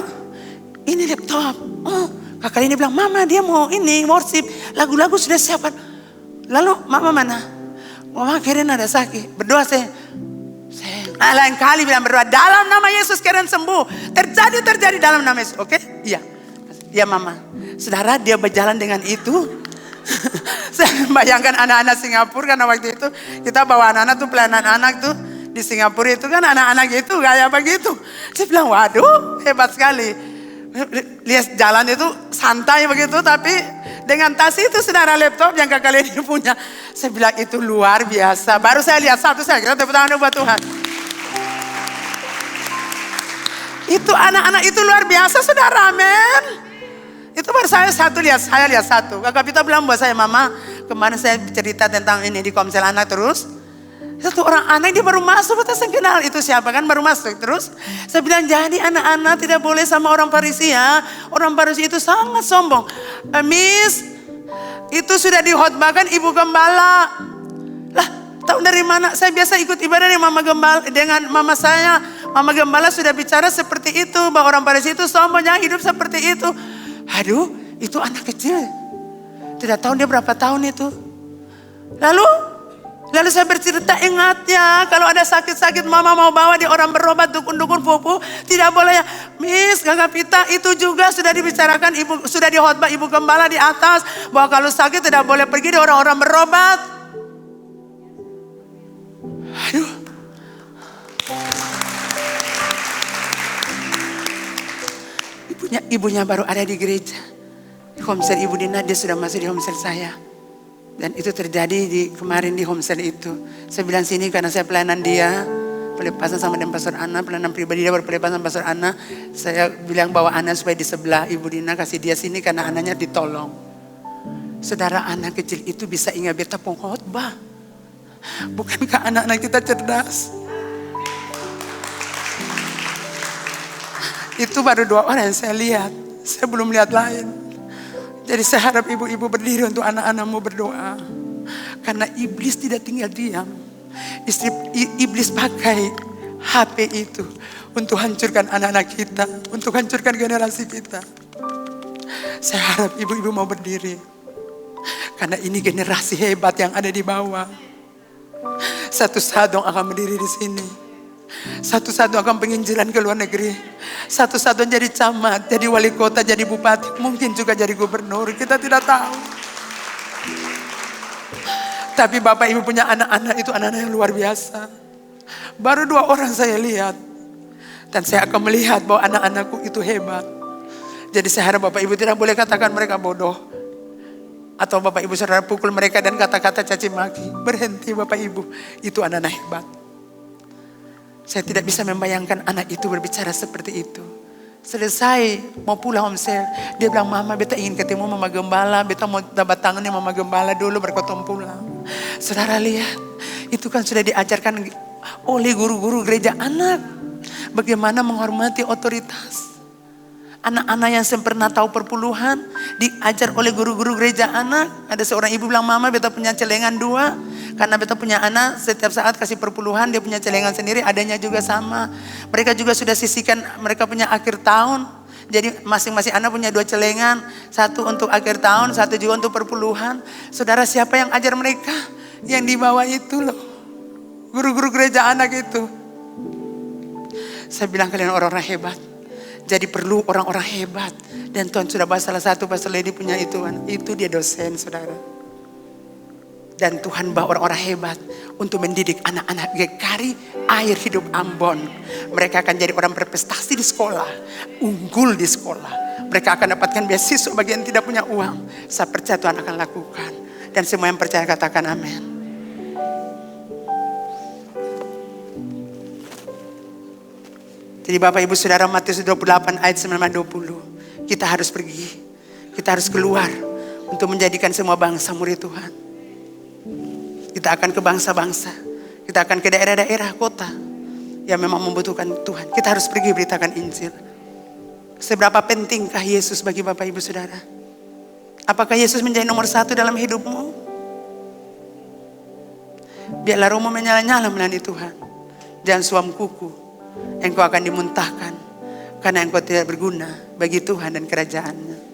ini laptop. Oh, kakak ini bilang, mama dia mau ini worship, lagu-lagu sudah siapkan. Lalu mama mana? Mama kirain ada sakit. Berdoa saya lain kali bilang berdoa dalam nama Yesus kirain sembuh. Terjadi dalam nama Yesus. Oke? Iya. Iya mama. Saudara dia berjalan dengan itu. Saya bayangkan anak-anak Singapura karena waktu itu kita bawa anak-anak tuh pelayanan anak tuh di Singapura itu kan anak-anak itu kayak begitu. Saya bilang waduh hebat sekali. Lihat jalan itu santai begitu tapi dengan tas itu saudara laptop yang kakak ini punya. Saya bilang itu luar biasa. Baru saya lihat satu saya kira tepuk tangan buat Tuhan. Itu anak-anak itu luar biasa saudara, amin. Itu baru saya lihat satu. Kakak Pita bilang buat saya, mama kemarin saya cerita tentang ini di Komsel anak terus. Satu orang anak dia baru masuk, saya kenal itu siapa kan baru masuk. Terus saya bilang jadi anak-anak tidak boleh sama orang Farisi ya. Orang Farisi itu sangat sombong. Miss, itu sudah dihotbahkan ibu gembala. Lah tahu dari mana? Saya biasa ikut ibadah dengan mama saya. Mama gembala sudah bicara seperti itu. Bahwa orang Farisi itu sombong, jangan hidup seperti itu. Aduh, itu anak kecil. Tidak tahu dia berapa tahun itu. Lalu saya bercerita ingat ya. Kalau ada sakit-sakit mama mau bawa di orang berobat dukun-dukun pupu. Tidak boleh ya. Miss, kakak Pita itu juga sudah dibicarakan. Sudah dihotbah ibu gembala di atas. Bahwa kalau sakit tidak boleh pergi di orang-orang berobat. Aduh. Ibunya baru ada di gereja. Homesel Ibu Dina dia sudah masuk di homesel saya. Dan itu terjadi kemarin di homesel itu. Saya bilang sini karena saya pelayanan dia. Pelepasan sama dengan Pastor Ana. Pelayanan pribadi dia berpelepasan sama Pastor Ana. Saya bilang bawa Ana supaya di sebelah Ibu Dina. Kasih dia sini karena anaknya ditolong. Saudara anak kecil itu bisa ingat beta pengkhotbah. Bukankah anak-anak kita cerdas? Itu baru 2 orang yang saya lihat. Saya belum lihat lain. Jadi saya harap ibu-ibu berdiri untuk anak-anakmu berdoa. Karena iblis tidak tinggal diam. Iblis pakai HP itu untuk hancurkan anak-anak kita. Untuk hancurkan generasi kita. Saya harap ibu-ibu mau berdiri. Karena ini generasi hebat yang ada di bawah. Satu saat dong akan berdiri di sini. Satu-satu akan penginjilan ke luar negeri. Satu-satu jadi camat, jadi wali kota, jadi bupati. Mungkin juga jadi gubernur, kita tidak tahu. Tapi Bapak Ibu punya anak-anak itu anak-anak yang luar biasa. Baru 2 orang saya lihat. Dan saya akan melihat bahwa anak-anakku itu hebat. Jadi saya harap Bapak Ibu tidak boleh katakan mereka bodoh. Atau Bapak Ibu saudara pukul mereka dan kata-kata caci maki. Berhenti Bapak Ibu, itu anak-anak hebat. Saya tidak bisa membayangkan anak itu berbicara seperti itu. Selesai mau pulang homesel, dia bilang mama beta ingin ketemu mama gembala, beta mau dapat tangannya mama gembala dulu berkotong pulang. Saudara lihat, itu kan sudah diajarkan oleh guru-guru gereja anak. Bagaimana menghormati otoritas. Anak-anak yang pernah tahu perpuluhan diajar oleh guru-guru gereja anak. Ada seorang ibu bilang mama beta punya celengan 2. Karena beta punya anak setiap saat kasih perpuluhan dia punya celengan sendiri, adanya juga sama. Mereka juga sudah sisihkan, mereka punya akhir tahun. Jadi masing-masing anak punya 2 celengan. 1 untuk akhir tahun, 1 juga untuk perpuluhan. Saudara siapa yang ajar mereka? Yang di bawah itu loh. Guru-guru gereja anak itu. Saya bilang kalian orang-orang hebat. Jadi perlu orang-orang hebat. Dan Tuhan sudah bahas salah satu Pastor Lady punya itu. Itu dia dosen saudara. Dan Tuhan bawa orang-orang hebat untuk mendidik anak-anak GKRI Air Hidup Ambon. Mereka akan jadi orang berprestasi di sekolah, unggul di sekolah. Mereka akan dapatkan beasiswa bagi yang tidak punya uang. Saya percaya Tuhan akan lakukan. Dan semua yang percaya katakan amin. Jadi Bapak Ibu Saudara, Matius 28 ayat 19-20. Kita harus pergi. Kita harus keluar untuk menjadikan semua bangsa murid Tuhan. Kita akan ke bangsa-bangsa. Kita akan ke daerah-daerah kota yang memang membutuhkan Tuhan. Kita harus pergi beritakan Injil. Seberapa pentingkah Yesus bagi Bapak Ibu Saudara? Apakah Yesus menjadi nomor 1 dalam hidupmu? Biarlah rohmu menyala-nyala melayani Tuhan. Jangan suam kuku. Engkau akan dimuntahkan karena engkau tidak berguna bagi Tuhan dan kerajaannya.